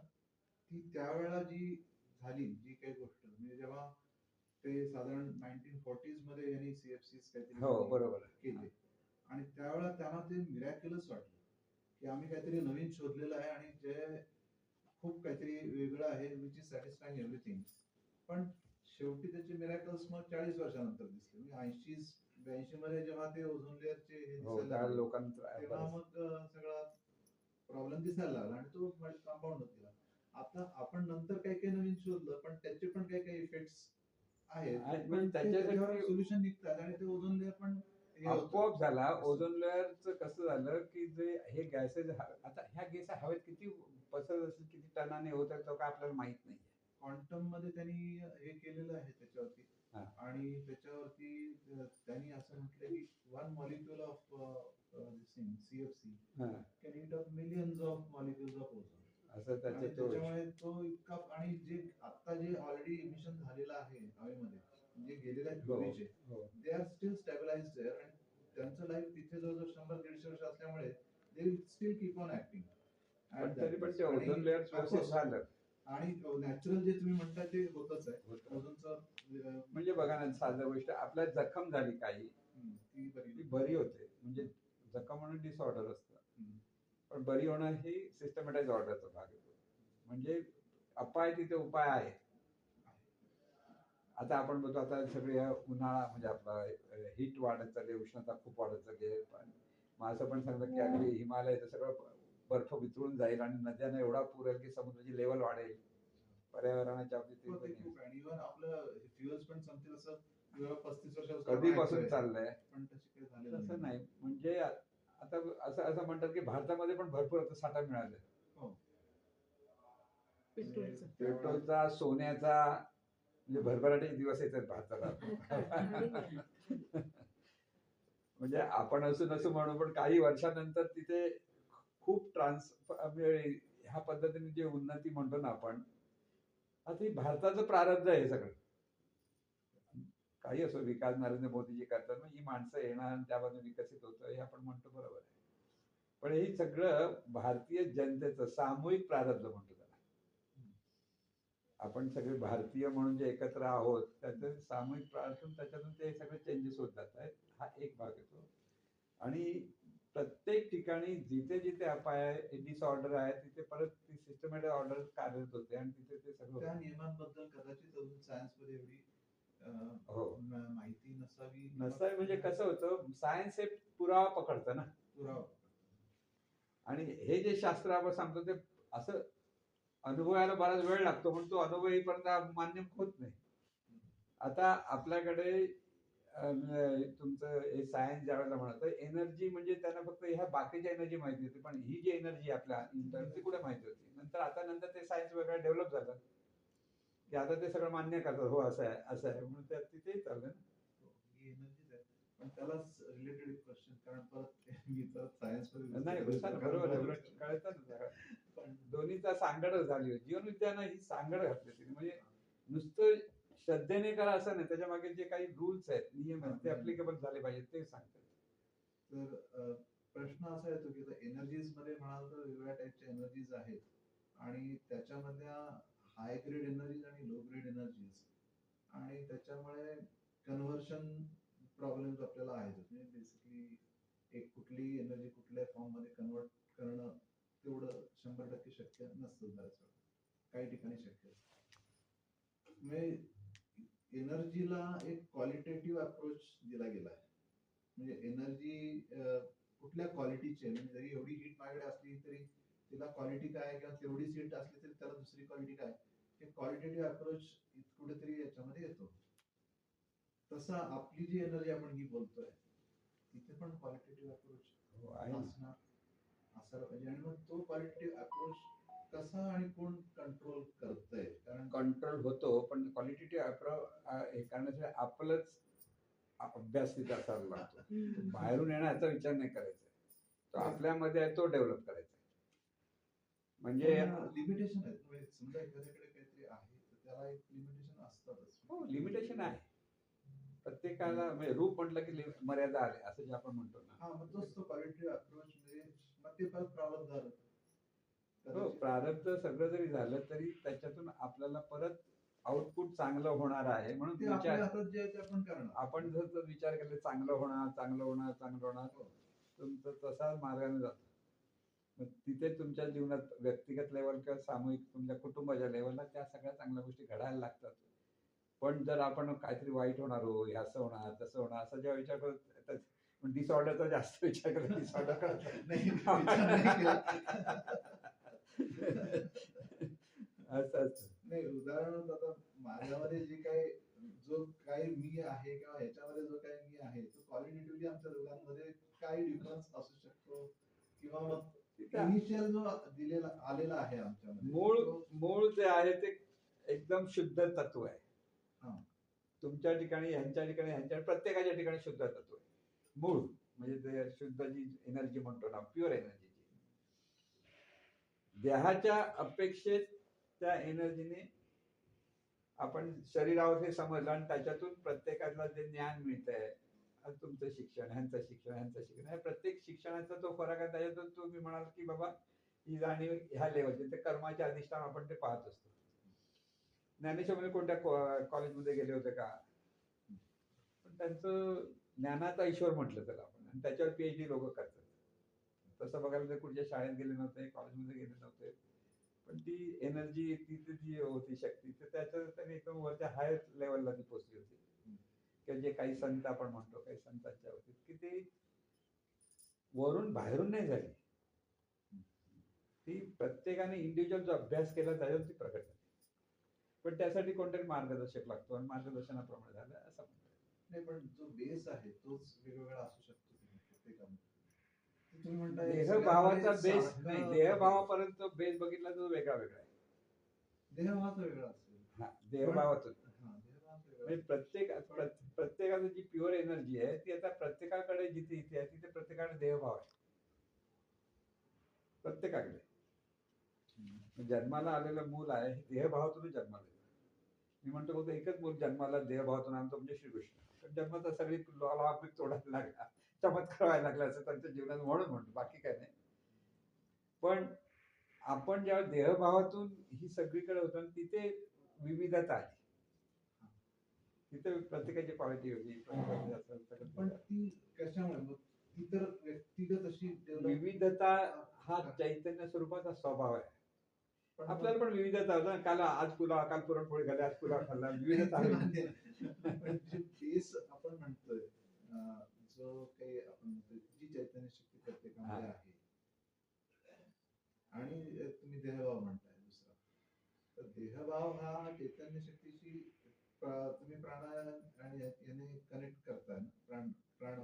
ती त्यावेळेला जी झाली जी काही गोष्ट म्हणजे जेव्हा ते साधारण 1940s मध्ये यांनी CFCs काहीतरी हो बरोबर आहे. केले आणि त्यावेळेला त्यांना ते मिरॅक्युलस वाटलं की आम्ही काहीतरी नवीन शोधलेलं आहे आणि जे खूप काहीतरी वेगळं आहे विच इज सॅटिस्फाईंग एव्हरीथिंग. पण शेवटी त्याचे मिरॅकल्स मग 40 वर्षानंतर दिसले. म्हणजे 80-82 मध्ये जेव्हा ते ओझोन लेअरचे हे हो दिसायला त्या लागले, लोकांचा तेव्हा मग सगळा प्रॉब्लेम दिसायला लागला आणि तो कंपाऊंड होत गेला. आता आपण नंतर काही काही नवीन शोधलं पण त्याचे पण काही काही इफेक्ट्स आहेत. आहेत, पण म्हणजे ते त्याच्यावर त्याच्यासाठी सोल्युशन निघतात आणि ते ओझोन लेअर पण हे होतं. आपोआप झाला. असं. ओझोन लेअरचं कसं झालं की जे हे गॅसेस आता ह्या गॅस हवेत किती पसरत असेल, किती टनाने होत आहेत, तो काय आपल्याला माहित नाही. क्वांटम मध्ये त्यांनी हे केलेलं आहे त्याच्यावरती हा. आणि त्याच्यावरती त्यांनी असं म्हटलं की 1 molecule of CFC हा. can eat up millions of molecules of ozone. असं आणि त्याचं तो त्याच्यामुळे तो इतका आणि जे आता जे ऑलरेडी इमिशन झालेलं आहे हवेमध्ये जे गेलेले आहेत हो, पूर्वीचे हो. दे आर स्टील स्टॅबिलाइज्ड देअर आणि त्यांचं लाईफ तिथे जवळजवळ 100-150 वर्ष असल्यामुळे they will still keep on acting. पण तरी पण ते ओझोन लेअर व्यवस्थित झालं. आणि नॅचरल जे तुम्ही म्हणताय ते होतच आहे. होतं. ओझोनचं म्हणजे बघा ना, साधं गोष्ट आपल्या जखम झाली काही ती ती बरी बरी होते. म्हणजे जखम म्हणून डिसऑर्डर असतं, हम्म. पण बरी होणं ही सिस्टमॅटाइज ऑर्डरचा भाग येतो. म्हणजे अपाय तिथे उपाय आहे. आता आपण बघतो आता सगळे उन्हाळा म्हणजे आपला हीट वाढत चालली, उष्णता खूप वाढत चालली आहे. पण मग असं पण सांगतात की अगदी हिमालयाचं सगळं बर्फ वितळून जाईल आणि नद्यांना एवढा पूर येईल की समुद्राची लेवल वाढेल. पर्यावरणाच्या बाबतीत ते हो, पण ते आहे. खूप आहे. इव्हन आपलं फ्युएल्स पण संपतील असं 35 वर्षापासून कधीपासून ऐकतोय. चाललंय. पण तशी काही झालेलं तसं नाही. म्हणजे आता असं म्हणतात की भारतामध्ये पण भरपूर आता साठा मिळाला. हो. पेट्रोलचं. पेट्रोलचा, सोन्याचा, म्हणजे भरभराटीचे दिवस येतात भारताला. म्हणजे आपण असं म्हणू, पण काही वर्षानंतर तिथे खूप ह्या पद्धतीने जे उन्नती म्हणतो ना आपण, आता ही भारताचं प्रारब्ध आहे सगळं. काही असो, विकास नरेंद्र मोदीजी करतात ना, ही माणसं येणार आणि त्यामध्ये विकसित होतं हे आपण म्हणतो बरोबर आहे. पण हे सगळं भारतीय जनतेचं सामूहिक प्रारब्ध म्हणतो त्याला. आपण सगळे भारतीय म्हणून जे एकत्र आहोत त्याचं सामूहिक प्रार्थून त्याच्यातून ते सगळे चेंजेस होत जात आहेत. हा एक भाग येतो. आणि प्रत्येक ठिकाणी जिथे जिथे अपाय आहे, डिसऑर्डर आहे, तिथे परत ती सिस्टमॅटिक ऑर्डर कार्यरत होते आणि तिथे ते सगळं त्या होतं. नियमांबद्दल कदाचित अजून सायन्स मध्ये एवढी हो. माहिती नसावी. नसावी म्हणजे कसं होतं, सायन्स हे पुरावा पकडतं ना. पुरावा. आणि हे जे शास्त्र आपण सांगतो ते असं अनुभवायला बराच वेळ लागतो, पण तो अनुभव येईपर्यंत मान्य होत नाही. आता आपल्याकडे तुमचं हे सायन्स ज्यावेळेला म्हणतं एनर्जी म्हणजे त्यांना फक्त ह्या बाकीच्या एनर्जी माहिती होती, पण ही जी एनर्जी आपल्या ती कुठे माहिती होती. नंतर ते सायन्स वेगळं डेव्हलप झालं की आता ते सगळं मान्य करतात, हो असं आहे असं आहे, म्हणून तिथेही चाललं ना. ही एनर्जीच आहे. पण त्यालाच रिलेटेड एक क्वेश्चन, कारण परत मी परत सायन्स नाही बरोबर आहे, उलट कळतं ना. पण दोन्हीचा सांगड झाली होती. जीवनविद्यानं ही सांगड घातली होती. म्हणजे नुसतं श्रद्धेने करा असं नाही, त्याच्या मागे जे काही रूल्स आहेत, नियम आहेत, ते ऍप्लिकेबल झाले पाहिजेत ते सांगतात. तर प्रश्न असा येतो की एनर्जीज मध्ये म्हणाल तर वेगवेगळ्या टाईपच्या एनर्जीज आहेत आणि त्याच्यामधल्या हाय ग्रेड एनर्जीज आणि लो ग्रेड एनर्जीज आणि त्याच्यामुळे कन्व्हर्शन प्रॉब्लेम्स आपल्याला आहेत. म्हणजे बेसिकली एक कुठली एनर्जी कुठल्या फॉर्म मध्ये कन्वर्ट करणं तेवढं 100% शक्य नसतं. बऱ्याच वेळा काही ठिकाणी शक्य असतं. म्हणजे एनर्जीला एक क्वालिटेटिव्ह अप्रोच दिला गेला आहे. म्हणजे एनर्जी कुठल्या क्वालिटीची, म्हणजे जरी एवढी हीट माझ्याकडे असली तरी तिला क्वालिटी काय, किंवा तेवढीच हीट असली तरी त्याला दुसरी क्वालिटी काय, हे क्वालिटेटिव्ह अप्रोच कुठेतरी याच्यामध्ये येतो. तसा आपली जी एनर्जी आपण ही बोलतोय तिथे पण क्वालिटेटिव्ह अप्रोच असणार असायला पाहिजे. आणि मग तो क्वालिटेटिव्ह अप्रोच कसा आणि कोण कंट्रोल करतंय, कारण कंट्रोल होतो, पण क्वालिटेटिव्ह हे करण्यासाठी आपलंच अभ्यास तिथे असायला लागतो. बाहेरून येण्याचा विचार नाही करायचा, तो आपल्यामध्ये आहे तो डेव्हलप करायचा. म्हणजे लिमिटेशन आहेत. म्हणजे समजा एखाद्याकडे काहीतरी आहे तर त्याला एक लिमिटेशन असतातच. हो, लिमिटेशन आहे. प्रत्येकाला म्हणजे रूप म्हटलं की मर्यादा आली असं जे आपण म्हणतो ना. हा, मग तोच तो पॉझिटिव्ह अप्रोच म्हणजे मग ते परत प्रारब्ध झालं. हो, प्रारब्ध सगळं जरी झालं तरी त्याच्यातून आपल्याला परत आउटपुट चांगलं होणार आहे म्हणून ते आपल्या विचार हातात जे आहे ते आपण करणार. आपण जर तो विचार केला चांगलं होणार चांगलं होणार चांगलं होणार तुमचं तसा मार्गाने जातो. मग तिथे तुमच्या जीवनात व्यक्तिगत लेवल किंवा सामूहिक तुमच्या कुटुंबाच्या लेवलला त्या सगळ्या चांगल्या गोष्टी घडायला लागतात. पण जर आपण काहीतरी वाईट होणार हो हे असं होणार तसं होणार असं जेव्हा विचार करत डिसऑर्डरचा जास्त विचार करत डिसऑर्डर नाही, विचार नाही केला. असं असतं. नाही, उदाहरणार्थ आता माझ्यामध्ये जे काही जो काही मी आहे किंवा ह्याच्यामध्ये जो काही मी आहे तो क्वालिटेटिव्हली आमच्या दोघांमध्ये काय डिफरन्स असू शकतो किंवा मग इनिशियल जो दिलेला आलेला आहे आमच्यामध्ये मूळ जे आहे ते एकदम शुद्ध तत्व आहे. हा. तुमच्या ठिकाणी ह्यांच्या ठिकाणी ह्यांच्या प्रत्येकाच्या ठिकाणी शुद्ध तत्व आहे. मूळ म्हणजे ते शुद्ध जी एनर्जी म्हणतो ना प्युअर एनर्जी देहाच्या अपेक्षेत त्या एनर्जीने आपण शरीरावर हे समजलं आणि त्याच्यातून प्रत्येकाला जे ज्ञान मिळतंय तुमचं शिक्षण ह्यांचं शिक्षण ह्यांचं शिक्षण ह्या प्रत्येक शिक्षणाचा तो फरक आहे. त्याच्यातून तुम्ही म्हणाल की बाबा ही जाणीव ह्या लेवलची ते कर्माचे अधिष्ठान आपण ते पाहत असतो. ज्ञानेश्वरमध्ये कोणत्या कॉलेजमध्ये गेले होते का पण त्यांचं ज्ञानाचा ईश्वर म्हटलं त्याला आपण आणि त्याच्यावर PhD लोक करतात. तसं बघायला तर कुठच्या शाळेत गेले नव्हते कॉलेजमध्ये गेले नव्हते पण ती एनर्जी तिथे जी होती शक्ती तर त्याच्या त्यांनी एकदम वरच्या हायर लेवलला ती पोचली होती. किंवा जे काही संत आपण म्हणतो काही संतांच्या होती की ते वरून बाहेरून नाही झाली ती प्रत्येकाने इंडिव्हिज्युअल जो अभ्यास केला त्याच्यावर ती प्रकट झाली. पण त्यासाठी कोणतरी मार्गदर्शक लागतो आणि मार्गदर्शनाप्रमाणे झालं असं म्हणतो. नाही, पण जो बेस आहे तोच वेगवेगळा असू शकतो प्रत्येकामध्ये. तुम्ही म्हणताय देहभावाचा बेस सारखं नाही देहभावापर्यंत बेस बघितला तर वेगळा वेगळा आहे. देहभावाचा वेगळा असेल. हा देहभावातून हा, देहभावाचा वेगळा म्हणजे प्रत्येकाची जी प्युअर एनर्जी आहे ती आता प्रत्येकाकडे जिथे इथे आहे तिथे प्रत्येकाकडे देहभाव आहे. प्रत्येकाकडे जन्माला आलेलं मूल आहे हे देहभावातूनच जन्माला येतं. मी म्हणतो फक्त एकच मूल जन्माला देहभावातून आणतो म्हणजे श्रीकृष्ण. पण जन्माचा सगळी लॉलापिक तोडायला लागला चमत्कार व्हायला लागला असं त्यांच्या जीवनात म्हणून म्हणतो बाकी काय नाही. पण आपण जेव्हा देहभावातून ही सगळीकडे होतो तिथे विविधता आली तिथे प्रत्येकाची क्वालिटी होती पण ती कशामुळे मग ती तर व्यक्तिगत अशी विविधता हा चैतन्य स्वरूपाचा स्वभाव आहे. आपल्याला पण विविधता होता काल आज पुलाव काल पुरणपोळी खाल्ली आज पुलाव खाल्ला विविधता पण जे बेस आपण म्हणतोय जो काही आपण म्हणतोय जी चैतन्य शक्ती प्रत्येकामध्ये आहे आणि तुम्ही देहभाव म्हणताय दुसरा तर देहभाव हा चैतन्य शक्तीशी तुम्ही प्राणायाम आणि याने कनेक्ट करताय ना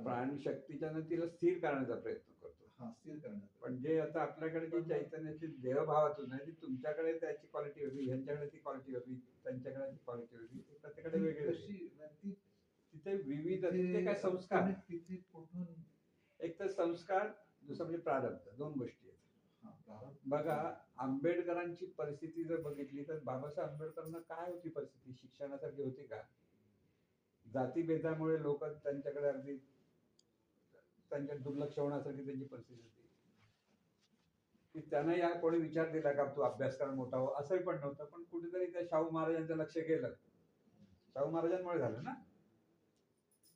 प्राणशक्तीच्या तिला स्थिर करण्याचा प्रयत्न करतो. हा, स्थिर करण्याचा. पण जे आता आपल्याकडे जी चैतन्याची देहभावातून आहे ती तुमच्याकडे त्याची क्वालिटी वेगळी ह्यांच्याकडे ती क्वालिटी वेगळी त्यांच्याकडे ती क्वालिटी वेगळी प्रत्येकाकडे वेगळी तिथे विविध तिथे काय संस्कार तिथे कुठून एक तर संस्कार दुसरं म्हणजे प्रारब्ध दोन गोष्टी आहेत. बघा आंबेडकरांची परिस्थिती जर बघितली तर बाबासाहेब आंबेडकरांना काय होती परिस्थिती शिक्षणासारखी होती का? जातीभेदामुळे लोक त्यांच्याकडे अगदी त्यांच्या दुर्लक्ष होण्यासारखी त्यांची परिस्थिती होती की त्यांना या कोणी विचार दिला का तू अभ्यास कर मोठा हो असंही पण नव्हतं. पण कुठेतरी त्या शाहू महाराजांचं लक्ष गेलं शाहू महाराजांमुळे झालं ना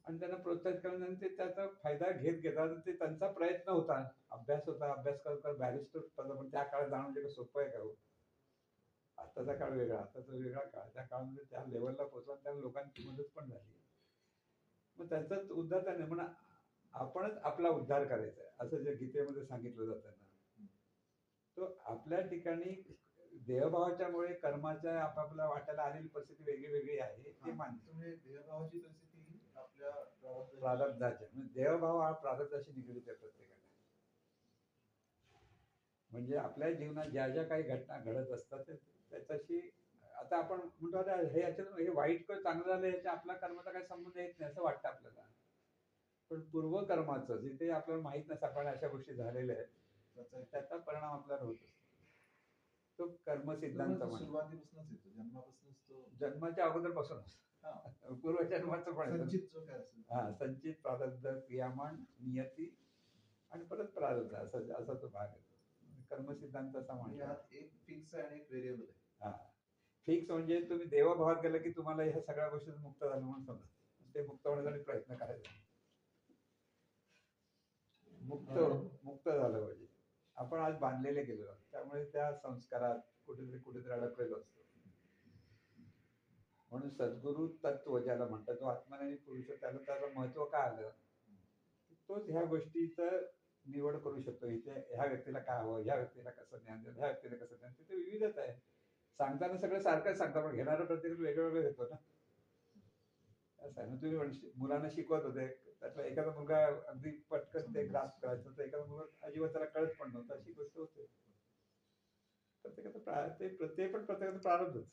आणि त्यांना प्रोत्साहित करण्याने ते त्याचा फायदा घेत घेतात. ते त्यांचा प्रयत्न होता अभ्यास कर बॅरिस्टर पण त्या काळात जाणं म्हणजे सोपं आहे का हो. आताचा काळ वेगळा आताचा वेगळा काळ त्या काळामध्ये त्या लेवलला पोहोचला त्या लोकांची मदत पण झाली. मग त्याचाच उद्धार त्याने म्हणा आपणच आपला उद्धार करायचा आहे असं जे गीतेमध्ये सांगितलं जातं ना तो आपल्या ठिकाणी देहभावाच्यामुळे कर्माच्या आपापल्या वाट्याला आलेली परिस्थिती वेगळी वेगळी आहे ते मानतो. देहभावाची परिस्थिती आपल्या प्रारब्धाच्या म्हणजे देहभाव हा प्रारब्धाशी निगडीत आहे प्रत्येकाला. म्हणजे आपल्या जीवनात ज्या ज्या काही घटना घडत असतात त्याच्याशी आता आपण म्हणतो हे याच्यात हे वाईट किंवा चांगलं झालं याच्या आपल्या कर्माचा काही संबंध येत नाही असं वाटतं आपल्याला. पण पूर्वकर्माचं जिथे आपल्याला माहित नसतं आपण अशा गोष्टी झालेल्या आहेत त्याचा परिणाम आपल्याला होत असतो. तो कर्मसिद्धांत म्हणतो. सुरुवातीपासूनच येतो, जन्मापासूनच तो जन्माच्या अगोदरपासूनच हा. पूर्वजन्माचं पण येतं. संचित जो काय असेल हा, संचित प्रारब्ध क्रियामान नियती आणि परत प्रारब्ध असा तो भाग आहे. कर्मसिद्धांत असा म्हणजे म्हणतात. यात एक फिक्स आहे आणि एक व्हेरिएबल आहे. हा, फिक्स म्हणजे तुम्ही देवाभावात गेला की तुम्हाला ह्या सगळ्या गोष्टी मुक्त झालं म्हणून समजा ते मुक्त होण्यासाठी प्रयत्न करायचा. मुक्त मुक्त झालं पाहिजे. आपण आज बांधलेले गेलो आहोत. त्यामुळे त्या संस्कारात कुठेतरी अडकलेलो असतो. म्हणून सद्गुरु तत्व ज्याला म्हणतात, जो आत्मज्ञानी पुरुष त्याला त्याचं महत्व काय आलं, तोच ह्या गोष्टीचं निवड करू शकतो. इथे ह्या व्यक्तीला काय हवं, ह्या व्यक्तीला कसं ज्ञान द्यायचं, ह्या व्यक्तीला कसं ज्ञान, तिथे विविधता आहे. सांगताना सगळं सारखंच सांगता, पण घेणारं प्रत्येक वेगळं वेगळं घेतो ना. असं आहे ना. तुम्ही मुलांना शिकवत होते, त्यातला एखादा मुलगा अगदी पटकन ते ग्रास्प करायचं, तर एखादा मुलगा अजिबात त्याला कळत पण नव्हतं. अशी गोष्ट होते. प्रत्येकाचं प्रारब्धच,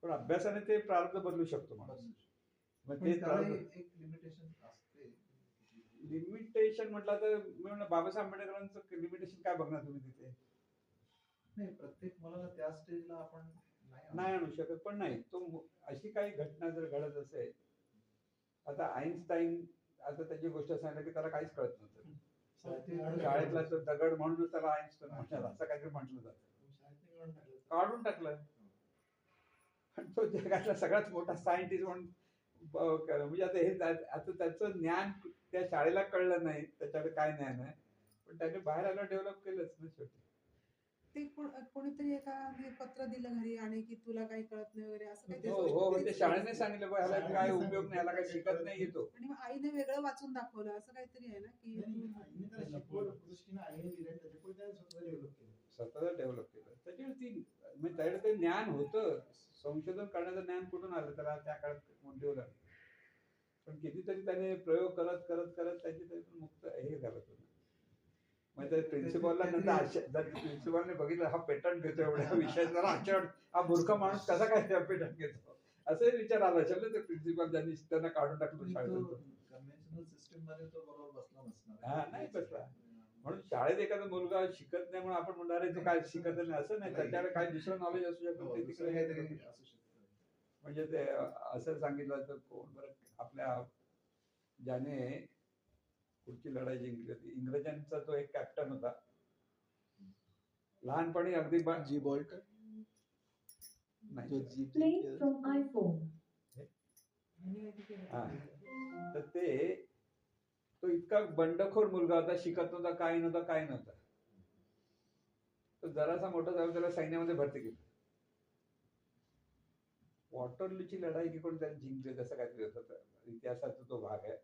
पण अभ्यासाने ते प्रारब्ध बदलू शकतो माणूस. मग पण ते त्यालाही प्रारब्ध एक लिमिटेशन असते. लिमिटेशन म्हटलं तर मी म्हणलं बाबासाहेब आंबेडकरांचं लिमिटेशन काय बघणार तुम्ही तिथे. नाही, प्रत्येक मुलाला त्या स्टेजला आपण नाही आणू शकत. पण नाही, तो अशी काही घटना जर घडत असेल, आता आईन्स्टाईन आता त्याची गोष्ट सांगितलं की त्याला काहीच कळत नव्हतं. शाळेतला तो दगड म्हणून त्याला आईन्स्टाईन म्हणतात, असं काहीतरी म्हटलं जातं. काढून टाकलं. पण तो जगातला सगळ्यात मोठा सायंटिस्ट म्हणून म्हणजे आता त्याचं ज्ञान त्या शाळेला कळलं नाही, त्याच्याकडे काय ज्ञान आहे, पण त्याने बाहेर आलं डेव्हलप केलंच ना शेवटी. ते कोणीतरी एका पत्र दिलं घरी आणि की तुला काही कळत नाही वगैरे असं काही हो, ते शाळेने सांगितलं बा ह्याला काय उपयोग नाही, ह्याला काही शिकत नाही येतो. आणि मग आईने वेगळं वाचून दाखवलं असं काहीतरी आहे ना की स्वतःला डेव्हलप केलं. त्याच्यावरती म्हणजे त्याच्याकडे ते ज्ञान होतं, संशोधन करण्याचं ज्ञान कुठून आलं त्याला त्या काळात मोठे झालं. पण कितीतरी त्याने प्रयोग करत करत करत त्याची त्यातून मुक्त हे झालं. म्हणजे प्रिन्सिपॉलला नंतर जर प्रिन्सिपॉलने बघितलं हा पेटंट घेतो एवढ्या विषयाचा, आजच्या हा मूर्ख माणूस कसा काय पेटंट घेतो, असे विचार आला असेल ना ते प्रिन्सिपॉल ज्यांनी त्यांना काढून टाकलं शाळेतून. कन्व्हेन्शनल सिस्टम मध्ये तो बरोबर बसला नसणार. हा, नाही बसला. म्हणून शाळेत एखादा मुलगा शिकत नाही म्हणून आपण म्हणणार आहे तो काय शिकत नाही, असं नाही. त्याच्याकडे काही दुसरं नॉलेज असू शकतं, ते तिकडे काहीतरी असू शकतं. म्हणजे ते असं सांगितलं तर कोण बरं आपल्या ज्याने पुढची लढाई जिंकली होती, इंग्रजांचा तो एक कॅप्टन होता, लहानपणी अगदी जी बॉल्टर नाही Playing from iPhone. हा, तर तो इतका बंडखोर मुलगा होता, शिकत नव्हता, काही नव्हता. तो जरासा मोठा झाला, त्याला सैन्यामध्ये भरती केली. वॉटरलूची लढाई की कोण त्याने जिंकली जसं काहीतरी होतं, इतिहासाचा तो भाग आहे.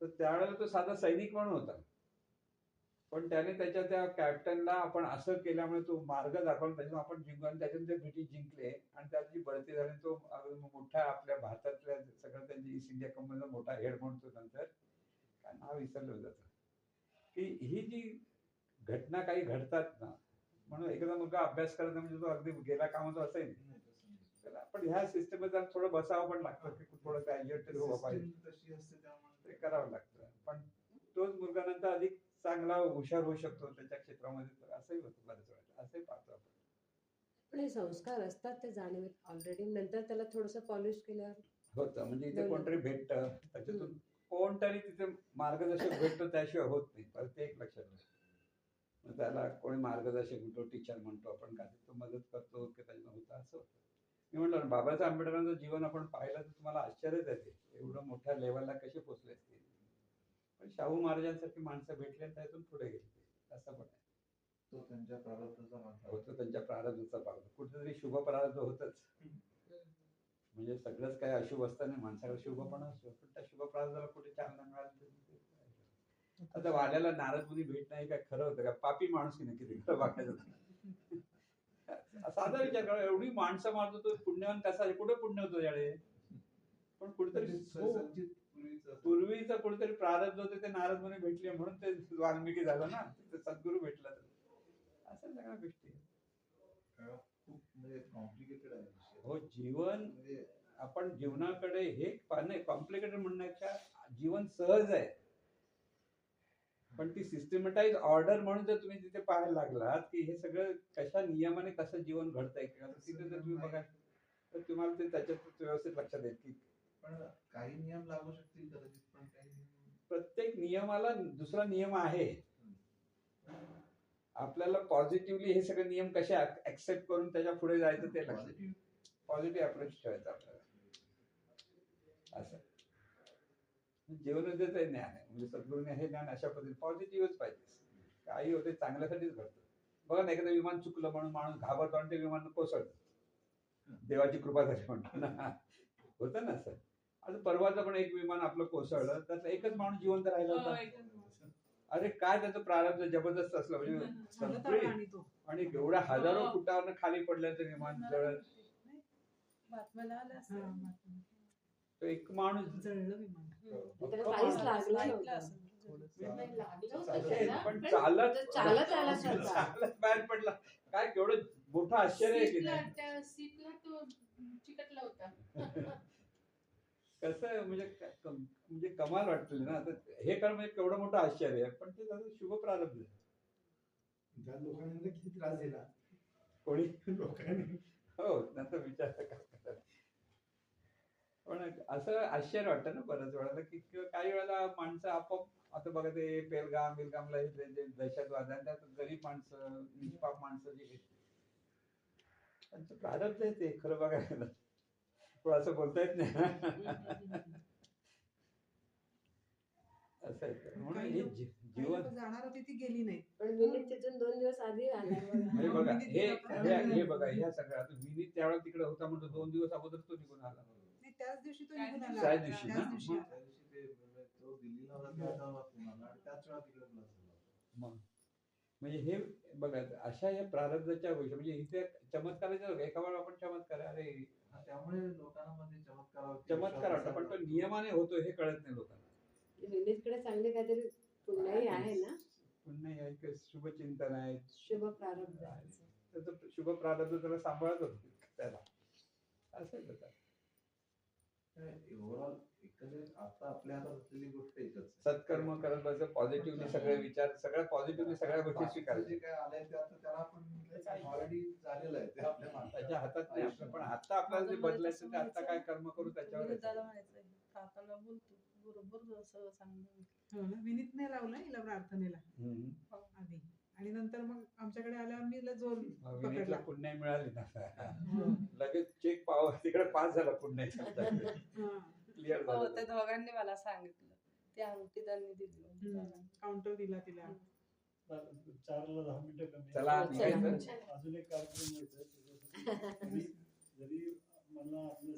तर त्यावेळेला तो साधा सैनिक म्हणून होता, पण त्याने त्याच्या त्या कॅप्टनला आपण असं केल्यामुळे तो मार्ग दाखवला, त्याच्यातून आपण जिंकलो आणि त्याच्यातून ते ब्रिटिश जिंकले आणि त्याची बढती झाली. तो मोठा आपल्या भारतातल्या सगळं त्यांची ईस्ट इंडिया कंपनीचा मोठा हेड म्हणतो. नंतर काय नाव विसरलं जातं, की ही जी घटना काही घडतात ना, म्हणून एखादा मुलगा अभ्यास करायचा म्हणजे तो अगदी गेला कामाचा असं नाही. पण ह्या सिस्टम मध्ये थोडं बसावं पण लागतं, की थोडं ग्रॅज्युएट तरी व्हावं पाहिजे, तशी असते त्यामुळे ते करावं लागतं. पण तोच मुलगा नंतर अधिक चांगला हुशार होऊ शकतो त्याच्या क्षेत्रामध्ये, असंही होतं बऱ्याच वेळेला, असंही पाहतो आपण. पण हे संस्कार असतात ते जाणीवेत ऑलरेडी, नंतर त्याला थोडंसं पॉलिश केल्यावर होतं. म्हणजे इथे कोणतरी भेटतं, त्याच्यातून कोणतरी तिथे मार्गदर्शक भेटतो, त्याशिवाय होत नाही. परत ते एक लक्षात ठेवा. मग त्याला कोणी मार्गदर्शक म्हणतो, टीचर म्हणतो आपण, का तो मदत करतो की त्याच्यानं होतं, असं होतं. मी म्हटलं ना, बाबासाहेब आंबेडकरांचं जीवन आपण पाहिलं तर तुम्हाला आश्चर्यच येते, एवढं मोठ्या लेवलला कसे पोचले असतील. पण शाहू महाराजांसारखी माणसं भेटली आणि त्यातून पुढे गेली, असं पण आहे. तो त्यांच्या प्रारब्धाचा भाग होतं, त्यांच्या प्रारब्धाचा भाग. कुठेतरी शुभ प्रारब्ध होतच. म्हणजे सगळंच काही अशुभ असतं नाही, माणसाकडे शुभपणा असतो, पण त्या शुभ प्रारब्धाला कुठे चालना मिळाली. आता वाल्याला नारद मुनी भेटणं हे काय खरं होतं का? पापी माणूस की नाही, किती खरं वागायचं. साधा विचार करा, एवढी माणसं मारतो तो पुण्यवान कसा, कुठे पुण्य होतं याडे. पण कुठेतरी संचित पूर्वीचं कुठेतरी प्रारब्ध होते, ते नारद मुनी भेटले म्हणून ते वाल्मिकी झालं ना, ते सद्गुरू भेटला. असं सगळ्या गोष्टी खूप म्हणजे कॉम्प्लिकेटेड आहे. हो, जीवन म्हणजे आपण जीवनाकडे हे नाही कॉम्प्लिकेटेड म्हणण्याच्या, जीवन सहज आहे. पण ती सिस्टमॅटाइज ऑर्डर म्हणून जर तुम्ही तिथे पाहायला लागलात की हे सगळं कशा नियमाने कसं जीवन घडतंय किंवा तिथे जर तुम्ही बघाल तर तुम्हाला ते त्याच्यात व्यवस्थित लक्षात येईल की पण काही नियम लागू शकतील कदाचित, पण काही नियम प्रत्येक नियमाला दुसरा नियम आहे. आपल्याला पॉझिटिव्हली हे सगळे नियम कसे ऍक्सेप्ट करून त्याच्या पुढे जायचं ते लक्षात पॉझिटिव्ह पॉझिटिव्ह अप्रोच ठेवायचा आपल्याला. असं जीवनाचं ज्ञान आहे म्हणजे सद्गुरूने हे ज्ञान अशा पद्धतीने पॉझिटिव्हच पाहिजे. काही होते चांगल्यासाठीच घडतं. बघा ना एखादं विमान चुकलं म्हणून माणूस घाबरतो आणि ते विमान कोसळतं. देवाची कृपा झाली म्हणतो ना, होतं ना सर. आता परवाचं पण एक विमान आपलं कोसळलं त्यात एकच माणूस जिवंत राहिला हो, होता. एकदम. अरे काय त्याचं प्रारब्ध जबरदस्त असलं म्हणजे झालं सगळी तर आणि तो आणि एवढ्या हजारो हो. फुटावरनं खाली पडल्याचं विमान जळत. बातम्याला आलं असं. हा, बातमी. तो एक माणूस जळलं विमान. त्याला काहीच लागलं ऐकलं नव्हतं. असेल. नाही, लागलं होतं असे त्याला, पण पण चालत तो चालत आला स्वतः. चालत बाहेर पडला. काय केवढं मोठं आश्चर्य आहे की सीटला नाही. त्या सीटला तो चिकटला होता. कसं आहे म्हणजे म्हणजे कमाल वाटली ना. आता हे कारण म्हणजे केवढं मोठं आश्चर्य आहे पण ते त्याचं शुभ प्रारब्ध आहे. ज्या लोकांना किती त्रास दिला कोणी लोकांनी हो नंतर विचार काय करायला. पण असं आश्चर्य वाटतं ना बऱ्याच वेळेला की काही वेळेला माणसं आपोआप आता बघा ते बेलगामला हे जे दहशतवाद आहे त्यात गरीब माणसं निष्पाप माणसं जी आहेत, त्यांचं प्रारब्ध आहे ते खरं बघायला. पण असं बोलता येत नाही. असं आहे ते. म्हणून काही हे लोक- काही जीवन लोकं जाणार होती ती गेली नाही. पण विनीत तिथून 2 दिवस आधी आलाय बघा. म्हणजे बघा विनीत हे गेला हे बघा ह्या सगळ्या आता विनीत त्यावेळेला तिकडे होता म्हणतो 2 दिवस अगोदर तो निघून आला. नाही, त्याच दिवशी तो त्याच निघून दिवशी. आला. त्याच दिवशी त्याच ना? दिवशी मग? आला. त्या दिवशी ते तो दिल्लीला होता तेव्हा तेव्हा पुण्याला आणि त्याच वेळा तिकडे blast झाला होता. मग म्हणजे हे बघा अशा या प्रारब्धाच्या गोष्टी म्हणजे इथे चमत्काराच्या एका वेळेला आपण चमत्कार अरे हा, त्यामुळे लोकांमध्ये चमत्कार वाटतो पण तो नियमाने होतो हे कळत नाही लोकांना. विनीतकडे चांगले काहीतरी पुण्याही आहे ना, पुन्हा या एक शुभचिंतन आहे शुभ प्रारब्ध. त्याचं शुभ प्रारब्ध त्याला सांभाळत होतो त्याला असं आहे त्याचं. ओव्हरऑल एकंदरीत आता आपल्या हातात असलेली गोष्ट एकच आहे. सत्कर्म करत बस पॉझिटिव्हली सगळे विचार सगळ्या पॉझिटिव्हली सगळ्या गोष्टी बाकीचं स्वीकारायच्या. जे काय आलंय ते आता त्याला आपण ऑलरेडी झालेलं आहे ते आपल्या त्याच्या माणसाच्या हातात नाही आपलं पण आता आपल्याला जे बदलायचं ते आता काय कर्म करू त्याच्यावर आहे. विरुद्धाला म्हणायचं काकाला बोलतो बरोबर असं सांगतो. हो ना, विनीतने लावला हिला प्रार्थनेला हम्म. आधी आणि नंतर मग आमच्याकडे आल्यावर मी हिला जोर मग पकडला. विनीतला पुण्य मिळाली ना हो. लगेच चेक पाव तिकडे पास झाला पुण्याच्या हा. क्लिअर हो झालं. त्या दोघांनी मला सांगितलं ती अंगठी त्यांनी दिली. काउंटर दिला तिला. 4ला 10 मिनिटं कमी चला चला. निघायचं. अजून एक कार्यक्रम व्हायचा आहे. जरी मला आपलं